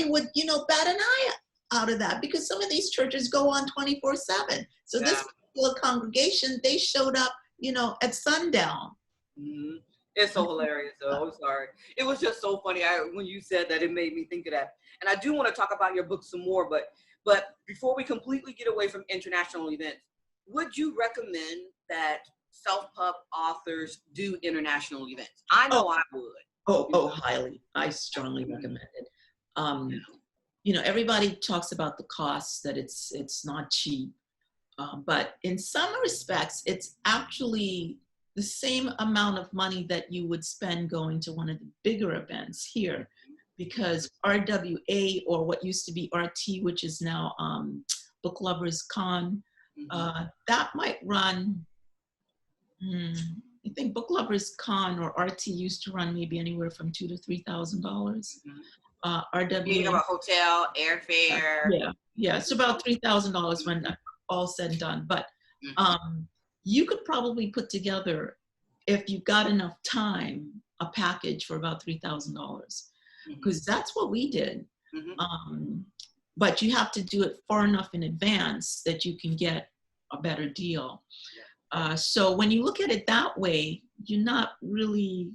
would, bat an eye out of that, because some of these churches go on 24/7. So this particular congregation, they showed up, at sundown. Mm-hmm. It's so hilarious, though. I'm sorry. It was just so funny when you said that. It made me think of that. And I do want to talk about your book some more, but before we completely get away from international events, would you recommend that self-pub authors do international events? I know I would. Highly. I strongly recommend it. Everybody talks about the costs, that it's not cheap, but in some respects, it's actually the same amount of money that you would spend going to one of the bigger events here, because RWA, or what used to be RT, which is now Book Lovers Con, that might run, I think Book Lovers Con or RT used to run maybe anywhere from $2,000 to $3,000. RWA. You have a hotel, airfare. Yeah, it's about $3,000 when all said and done. But you could probably put together, if you got enough time, a package for about $3,000, because that's what we did. But you have to do it far enough in advance that you can get a better deal. So when you look at it that way, you're not really,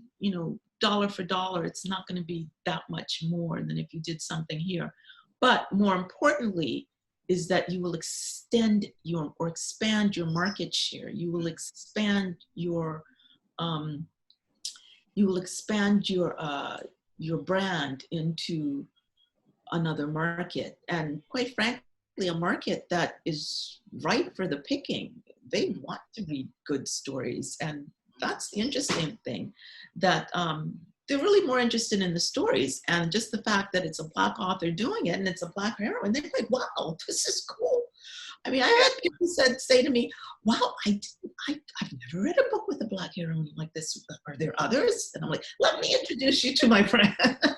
dollar for dollar, it's not going to be that much more than if you did something here. But more importantly is that you will expand your market share. You will expand your brand into another market, and quite frankly, a market that is ripe for the picking. They want to read good stories, and that's the interesting thing, that they're really more interested in the stories, and just the fact that it's a Black author doing it and it's a Black heroine, they're like, wow, this is cool. I mean, I had people say to me, wow, I've never read a book with a Black heroine like this. Are there others? And I'm like, let me introduce you to my friend.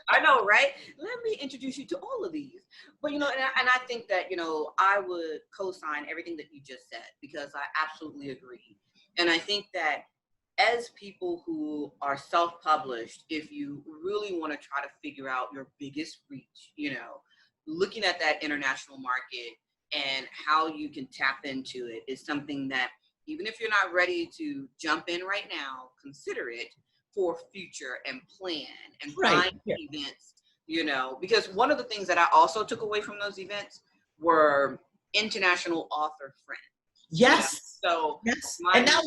I know, right? Let me introduce you to all of these. But, and I think that, I would co-sign everything that you just said, because I absolutely agree. And I think that as people who are self-published, if you really want to try to figure out your biggest reach, looking at that international market and how you can tap into it is something that, even if you're not ready to jump in right now, consider it for future and plan and find events you know, because one of the things that I also took away from those events were international author friends. Yes. You know? So yes. And now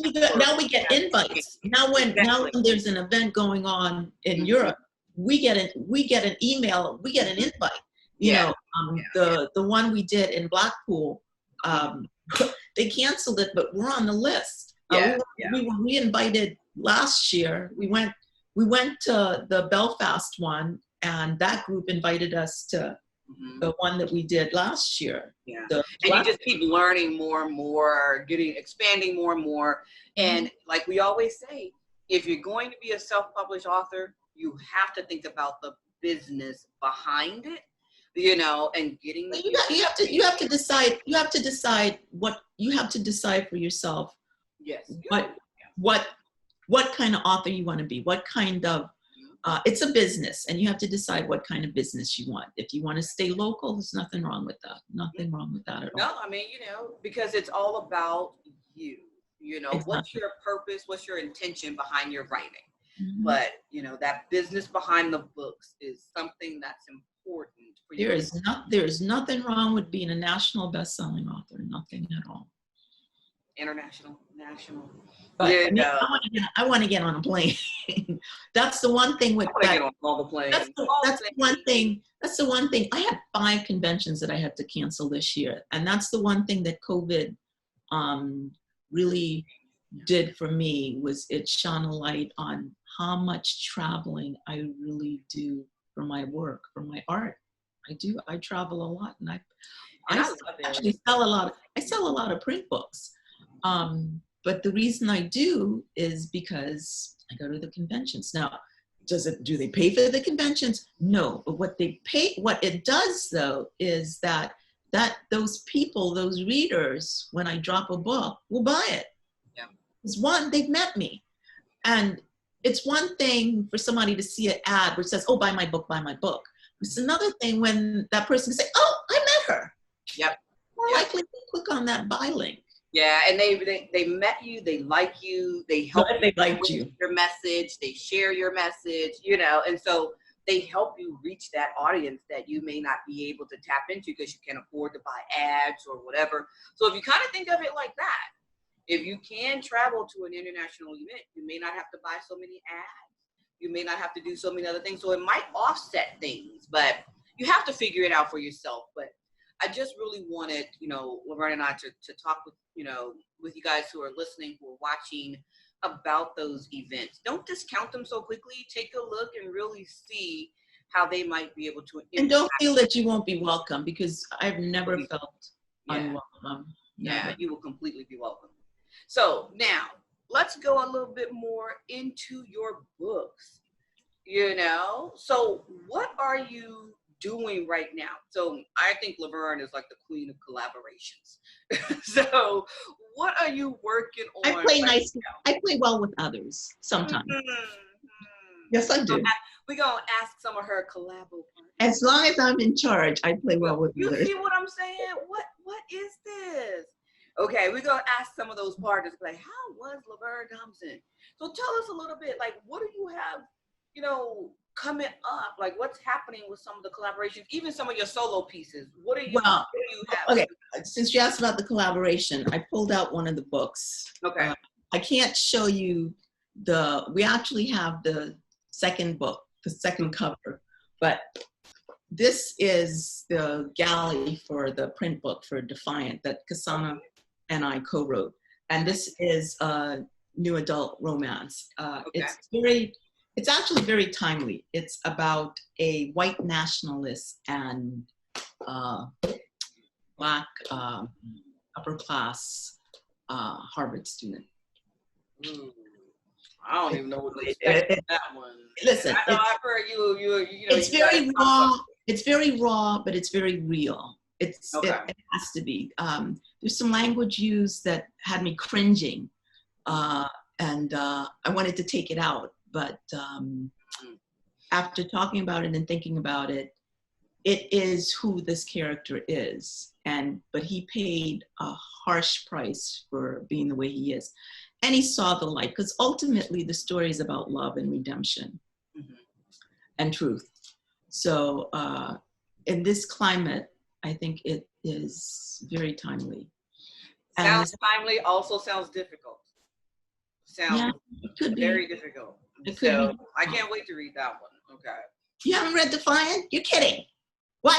we get invites. Now when there's an event going on in Europe, we get an email, we get an invite. You know, the one we did in Blackpool, they canceled it, but we're on the list. We were re-invited last year. We went to the Belfast one, and that group invited us to the one that we did last year. And you just keep learning more and more, expanding more and more. And like we always say, if you're going to be a self-published author, you have to think about the business behind it, you know, and getting you have to decide for yourself. Yes. What kind of author you want to be, what kind of it's a business, and you have to decide what kind of business you want. If you want to stay local, there's nothing wrong with that. Nothing wrong with that at all. No, I mean, you know, because it's all about you. You know, what's your purpose? What's your intention behind your writing? But, you know, that business behind the books is something that's important for you. There is nothing wrong with being a national best-selling author. Nothing at all. International, national. But I want to get on a plane. That's the one thing with get on all the planes. That's the one thing. That's the one thing. I had 5 conventions that I had to cancel this year, and that's the one thing that COVID really did for me, was it shone a light on how much traveling I really do for my work, for my art. I travel a lot, and I actually sell a lot. I sell a lot of print books. But the reason I do is because I go to the conventions. Now, do they pay for the conventions? No, but what it does though, is that those people, those readers, when I drop a book, will buy it. Yeah. It's one, they've met me. And it's one thing for somebody to see an ad which says, oh, buy my book, buy my book. It's another thing when that person can say, oh, I met her. Yep. More likely to click on that buy link. Yeah, and they met you, they like you, they help you your message, they share your message, you know, and so they help you reach that audience that you may not be able to tap into because you can't afford to buy ads or whatever. So if you kind of think of it like that, if you can travel to an international event, you may not have to buy so many ads. You may not have to do so many other things. So it might offset things, but you have to figure it out for yourself. But I just really wanted, you know, LaVerne and I to talk with, you know, with you guys who are listening, who are watching, about those events. Don't discount them so quickly. Take a look and really see how they might be able to. And don't feel that you won't be welcome, because I've never felt unwelcome. Yeah, you will completely be welcome. So now let's go a little bit more into your books, you know. So what are you doing right now? So I think LaVerne is like the queen of collaborations. So what are you working on? I play I play well with others sometimes. Yes, I do. We're going to ask some of her collabo partners. As long as I'm in charge, I play well with others. You see what I'm saying? What is this? Okay, we're going to ask some of those partners, like, how was LaVerne Thompson? So tell us a little bit, like, what do you have, you know, coming up? Like, what's happening with some of the collaborations, even some of your solo pieces? What do you have? Okay, since you asked about the collaboration, I pulled out one of the books. Okay. I can't show you we actually have the second book, the second cover, but this is the galley for the print book for Defiant that Kasana and I co-wrote. And this is a new adult romance. It's actually very timely. It's about a white nationalist and Black upper class Harvard student. I don't even know what to expect that one. Listen, I know I've heard you know. It's very raw. It's very raw, but it's very real. It has to be. There's some language used that had me cringing, and I wanted to take it out. But after talking about it and thinking about it, it is who this character is. But he paid a harsh price for being the way he is. And he saw the light, because ultimately the story is about love and redemption and truth. So in this climate, I think it is very timely. Sounds timely, also sounds difficult. Yeah, Sounds it could be. very difficult. It could So be. I can't wait to read that one. Okay. You haven't read Defiant? You're kidding. What?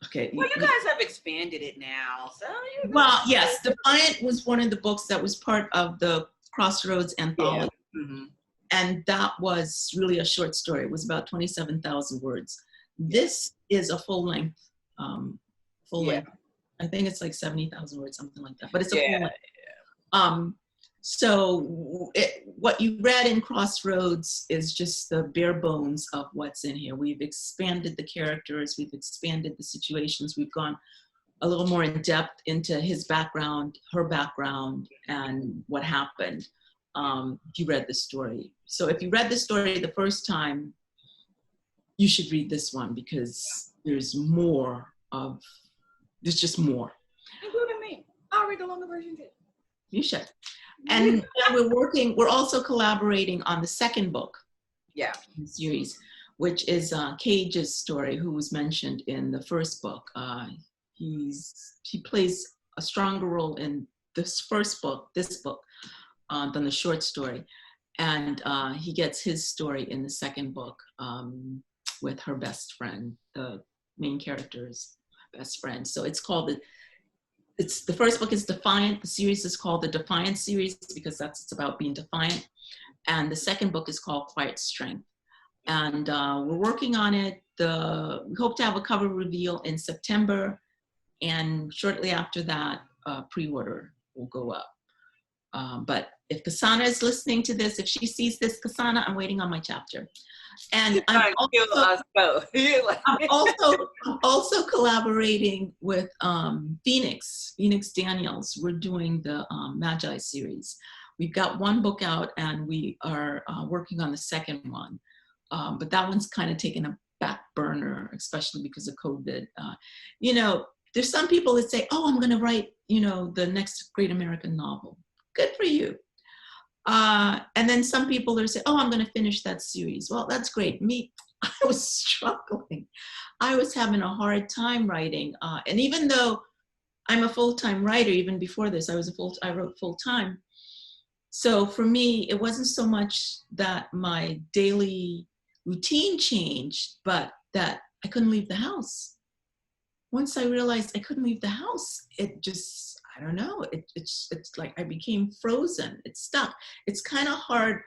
Okay. Well, you guys have expanded it now, so Well, yes, Defiant was one of the books that was part of the Crossroads anthology. Yeah. Mm-hmm. And that was really a short story. It was about 27,000 words. This is a full length. Length. I think it's like 70,000 words, something like that. But it's a full length. So what you read in Crossroads is just the bare bones of what's in here. We've expanded the characters. We've expanded the situations. We've gone a little more in depth into his background, her background, and what happened. You read the story. So if you read the story the first time, you should read this one because there's just more. Including me. I'll read the longer version too. You should. And we're also collaborating on the second book. Yeah. In the series, which is Cage's story, who was mentioned in the first book. He plays a stronger role in this book, than the short story. And he gets his story in the second book with her best friend, the main character's best friend. So it's called the first book is Defiant. The series is called the Defiant series because it's about being defiant. And the second book is called Quiet Strength. And we're working on it. We hope to have a cover reveal in September. And shortly after that, pre-order will go up. But if Kasana is listening to this, if she sees this, Kasana, I'm waiting on my chapter. And I'm also collaborating with Phoenix Daniels. We're doing the Magi series. We've got one book out and we are working on the second one. But that one's kind of taken a back burner, especially because of COVID. There's some people that say, oh, I'm going to write, the next great American novel. Good for you. And then some people are saying, oh, I'm going to finish that series. Well, that's great. Me, I was struggling. I was having a hard time writing. And even though I'm a full-time writer, even before this, I wrote full-time. So for me, it wasn't so much that my daily routine changed, but that I couldn't leave the house. Once I realized I couldn't leave the house, it just, I don't know, it's like I became frozen. It's stuck. It's kind of hard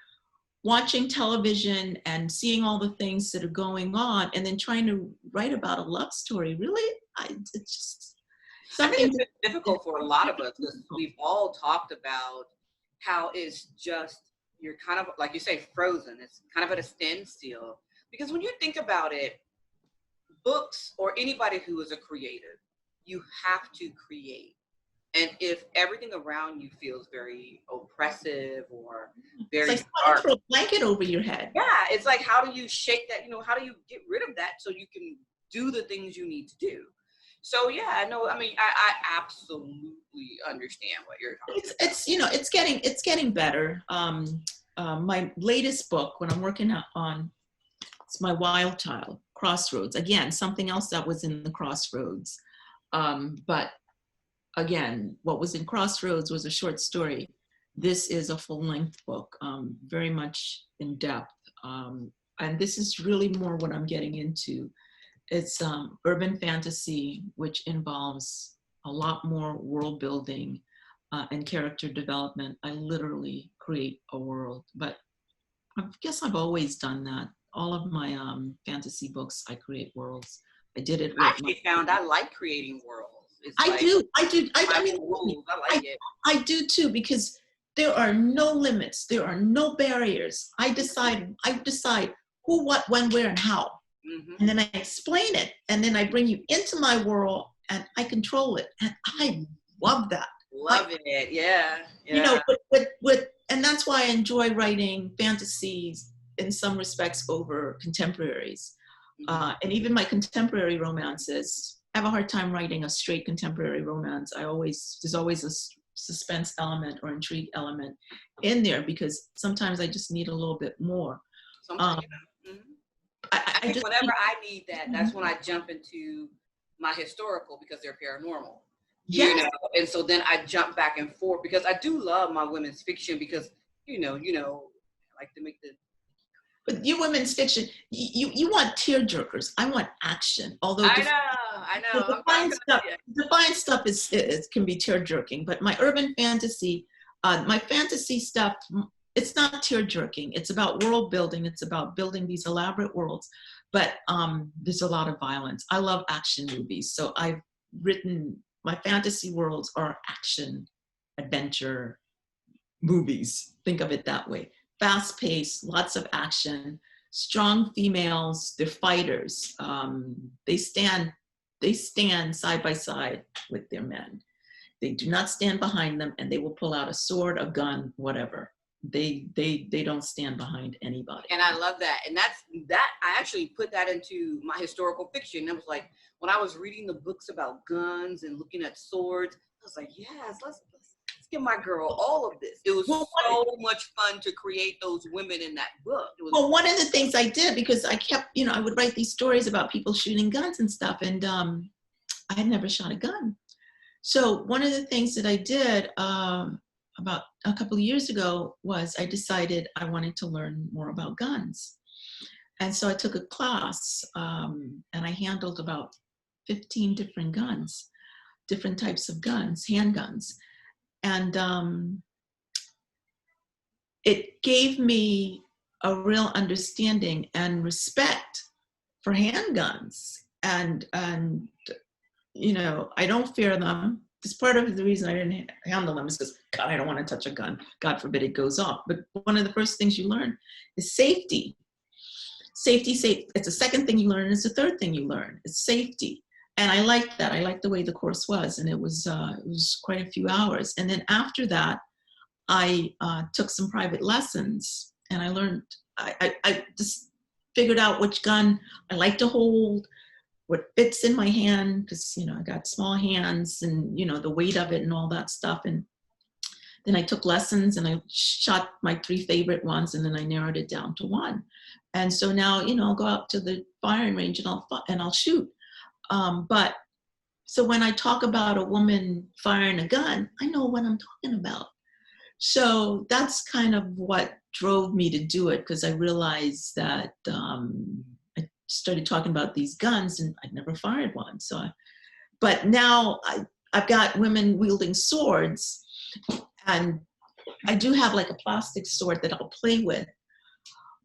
watching television and seeing all the things that are going on and then trying to write about a love story. Really? It's just something. I think it's difficult for a lot of us because we've all talked about how it's just, you're kind of, like you say, frozen. It's kind of at a standstill. Because when you think about it, books or anybody who is a creative, you have to create. And if everything around you feels very oppressive or very it's like throw a blanket over your head. Yeah, it's like, how do you shake that? How do you get rid of that so you can do the things you need to do? So yeah, I know. I mean, I absolutely understand what you're talking about. It's getting better. My latest book, when I'm working on, it's my Wild Child, Crossroads. Again, something else that was in the Crossroads. But again, what was in Crossroads was a short story. This is a full-length book, very much in depth. And this is really more what I'm getting into. It's urban fantasy, which involves a lot more world building and character development. I literally create a world, but I guess I've always done that. All of my fantasy books, I create worlds. I did it. I actually found I like creating worlds. I do. I mean, I like it. I do too, because there are no limits. There are no barriers. I decide who, what, when, where, and how. Mm-hmm. And then I explain it. And then I bring you into my world and I control it. And I love that. Love it. Yeah. And that's why I enjoy writing fantasies in some respects over contemporaries. Mm-hmm. And even my contemporary romances, I have a hard time writing a straight contemporary romance. There's always a suspense element or intrigue element in there because sometimes I just need a little bit more. I think just whenever I need that, that's when I jump into my historical because they're paranormal. You yes. know, and so then I jump back and forth because I do love my women's fiction because I like to make the. But you women's fiction, you want tear jerkers. I want action. Although I know. the defined stuff is can be tear jerking. But my urban fantasy, my fantasy stuff, it's not tear jerking. It's about world building. It's about building these elaborate worlds. But there's a lot of violence. I love action movies, so I've written my fantasy worlds are action adventure movies. Think of it that way. Fast paced, lots of action, strong females, they're fighters. They stand side by side with their men. They do not stand behind them, and they will pull out a sword, a gun, whatever. They don't stand behind anybody. And I love that. And that I actually put that into my historical fiction. It was like when I was reading the books about guns and looking at swords, I was like, yes, let's give my girl all of this. It was so much fun to create those women in that book. Well, one of the things I did, because I kept, I would write these stories about people shooting guns and stuff, and I had never shot a gun. So one of the things that I did about a couple of years ago was I decided I wanted to learn more about guns. And so I took a class and I handled about 15 different guns, different types of guns, handguns. And it gave me a real understanding and respect for handguns. And I don't fear them. It's part of the reason I didn't handle them is because, God, I don't want to touch a gun. God forbid it goes off. But one of the first things you learn is safety. Safety. It's the second thing you learn, and it's the third thing you learn. It's safety. And I liked that. I liked the way the course was, and it was quite a few hours. And then after that, I took some private lessons, and I learned. I just figured out which gun I like to hold, what fits in my hand, because I got small hands, and the weight of it and all that stuff. And then I took lessons, and I shot my 3 favorite ones, and then I narrowed it down to 1. And so now I'll go out to the firing range and I'll shoot. But so when I talk about a woman firing a gun, I know what I'm talking about. So that's kind of what drove me to do it, because I realized that I started talking about these guns and I'd never fired one. But now I've got women wielding swords, and I do have like a plastic sword that I'll play with.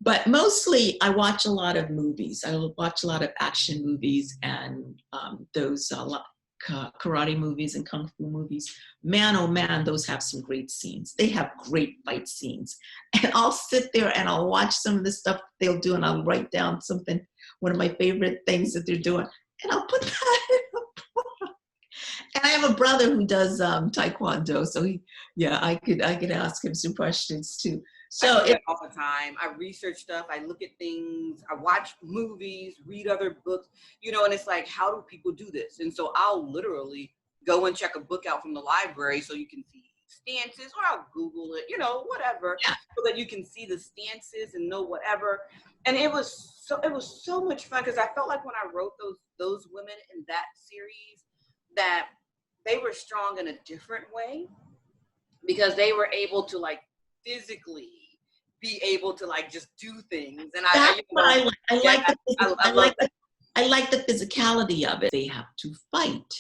But mostly I watch a lot of movies. I watch a lot of action movies and those karate movies and kung fu movies. Man, oh man, those have some great scenes. They have great fight scenes. And I'll sit there and I'll watch some of the stuff they'll do, and I'll write down something, one of my favorite things that they're doing, and I'll put that in the book. And I have a brother who does Taekwondo, so I could ask him some questions too. So I do that all the time. I research stuff. I look at things. I watch movies, read other books, and it's like, how do people do this? And so I'll literally go and check a book out from the library so you can see stances, or I'll Google it, whatever, so that you can see the stances and know whatever. And it was so much fun, because I felt like when I wrote those women in that series, that they were strong in a different way, because they were able to physically be able to just do things. And I like the physicality of it. They have to fight,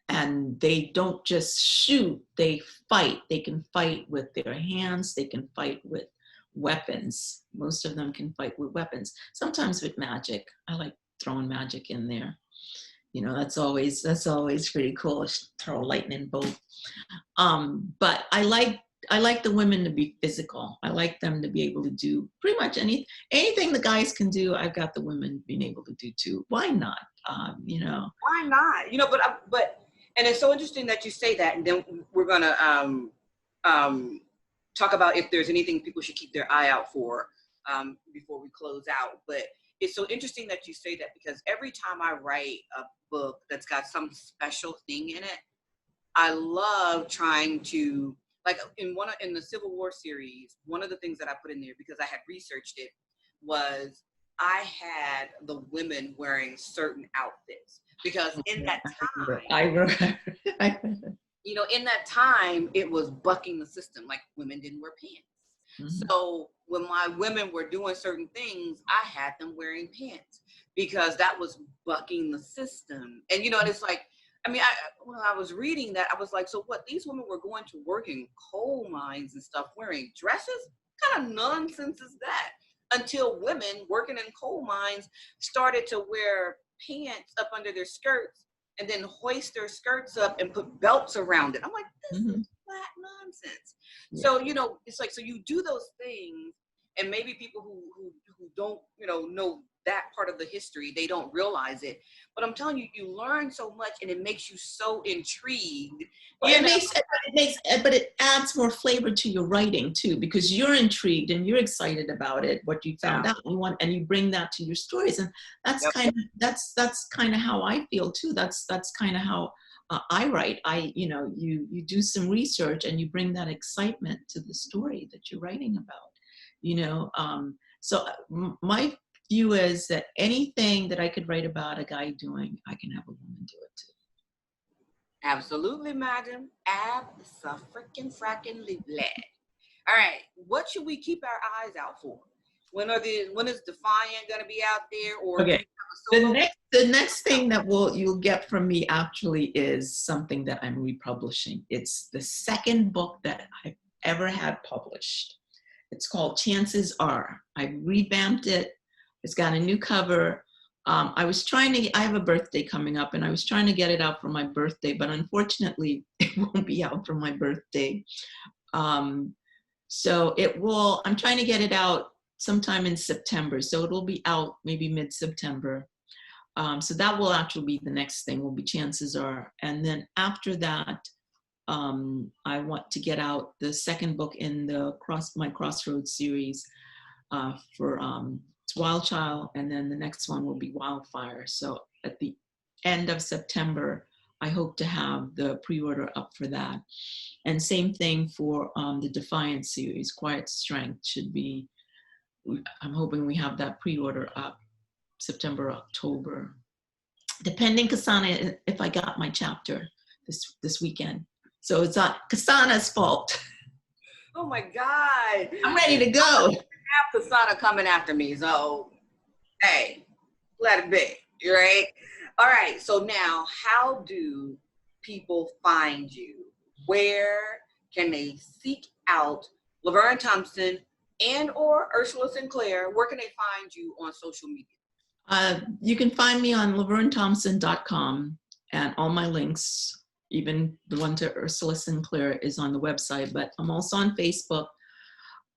and they don't just shoot, they fight. They can fight with their hands, they can fight with weapons. Most of them can fight with weapons, sometimes with magic. I like throwing magic in there. That's always pretty cool. Throw a lightning bolt. But I like the women to be physical. I like them to be able to do pretty much anything the guys can do. I've got the women being able to do too. Why not? Why not? But and it's so interesting that you say that. And then we're gonna talk about if there's anything people should keep their eye out for before we close out. But it's so interesting that you say that, because every time I write a book that's got some special thing in it, I love trying to, like in the Civil War series, one of the things that I put in there, because I had researched it, was I had the women wearing certain outfits because in that time, I remember. in that time, it was bucking the system. Like women didn't wear pants. Mhm. So when my women were doing certain things, I had them wearing pants because that was bucking the system. And and it's like, when I was reading that, I was like, so what? These women were going to work in coal mines and stuff wearing dresses? What kind of nonsense is that? Until women working in coal mines started to wear pants up under their skirts and then hoist their skirts up and put belts around it. I'm like, this Mhm. is flat nonsense. Yeah. So, it's like, so you do those things, and maybe people who don't, know that part of the history, they don't realize it. But I'm telling you, you learn so much, and it makes you so intrigued. Well, but it adds more flavor to your writing too, because you're intrigued and you're excited about it, what you found out, and you bring that to your stories, and that's Yep. that's kind of how I feel too. That's kind of how I write. You do some research and you bring that excitement to the story that you're writing about. My view is that anything that I could write about a guy doing, I can have a woman do it too. Absolutely, madam. Abso-freaking-fracking-ly glad. All right. What should we keep our eyes out for? When is Defiant gonna be out there, or do you Okay. have a solo? The next thing that you'll get from me actually is something that I'm republishing. It's the second book that I've ever had published. It's called Chances Are. I revamped it. It's got a new cover. I have a birthday coming up, and I was trying to get it out for my birthday, but unfortunately it won't be out for my birthday. I'm trying to get it out sometime in September. So it'll be out maybe mid-September. So that will actually be the next thing, will be Chances Are. And then after that, I want to get out the second book in my Crossroads series for it's Wild Child, and then the next one will be Wildfire. So at the end of September, I hope to have the pre-order up for that. And same thing for the Defiant series, Quiet Strength should be, I'm hoping we have that pre-order up September, October, depending, Kasana, if I got my chapter this weekend. So it's not Kasana's fault. Oh my God. I'm ready to go. Have Kasana coming after me. So, hey, let it be. Right? All right. So now, how do people find you? Where can they seek out LaVerne Thompson and or Ursula Sinclair? Where can they find you on social media? You can find me on LaverneThompson.com, and all my links, even the one to Ursula Sinclair, is on the website. But I'm also on Facebook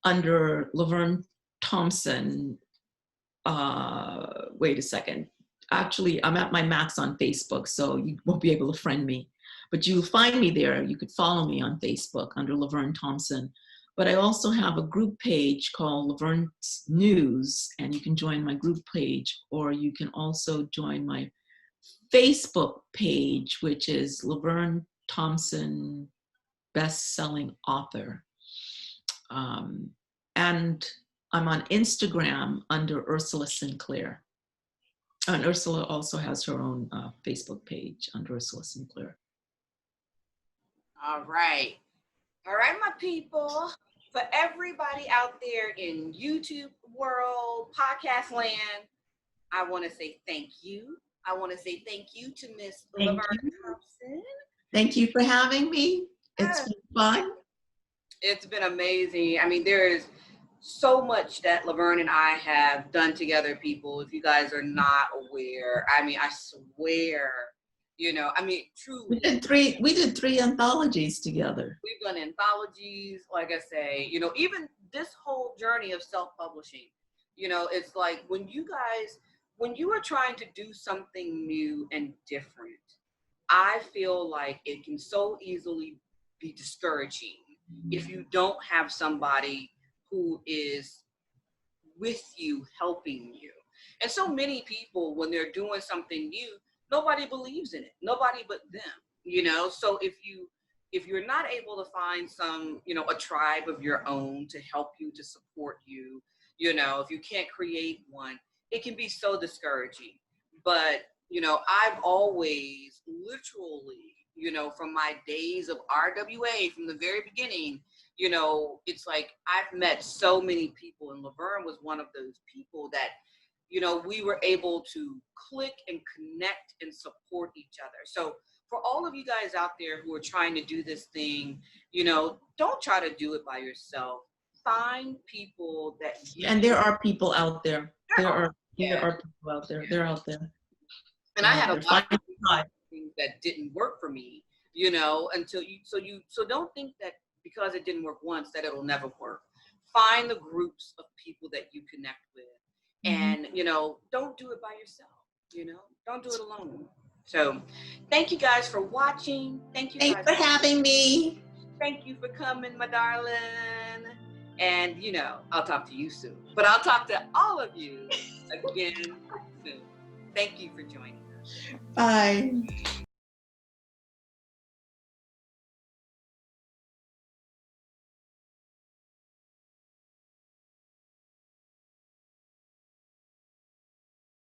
under LaVerne Thompson. Wait a second. Actually, I'm at my max on Facebook, so you won't be able to friend me. But you'll find me there. You could follow me on Facebook under LaVerne Thompson. But I also have a group page called Laverne's News, and you can join my group page, or you can also join my Facebook page, which is LaVerne Thompson Bestselling Author. And I'm on Instagram under Ursula Sinclair. And Ursula also has her own Facebook page under Ursula Sinclair. All right. All right, my people. For everybody out there in YouTube world, podcast land, I want to say thank you. I want to say thank you to Miss LaVerne Thompson. Thank you for having me. It's been fun. It's been amazing. I mean, there is so much that LaVerne and I have done together, people. If you guys are not aware, I mean, I swear, truly. We did three anthologies together. We've done anthologies, like I say, even this whole journey of self-publishing, it's like when you are trying to do something new and different, I feel like it can so easily be discouraging if you don't have somebody who is with you, helping you. And so many people, when they're doing something new, nobody believes in it, nobody but them, so if you're not able to find a tribe of your own to help you, to support you, if you can't create one, it can be so discouraging. But, I've always literally, from my days of RWA, from the very beginning, it's like I've met so many people, and LaVerne was one of those people that, we were able to click and connect and support each other. So for all of you guys out there who are trying to do this thing, don't try to do it by yourself. Find people that you And there are people out there. There are yeah. people out there. They're out there. And I had a lot of Right. things that didn't work for me, until so don't think that because it didn't work once that it'll never work. Find the groups of people that you connect with, and don't do it by yourself. Don't do it alone. So thank you guys for watching. Thank you Thanks guys for having me. Thank you for coming, my darling. And I'll talk to you soon, but I'll talk to all of you again soon. Thank you for joining us. Bye.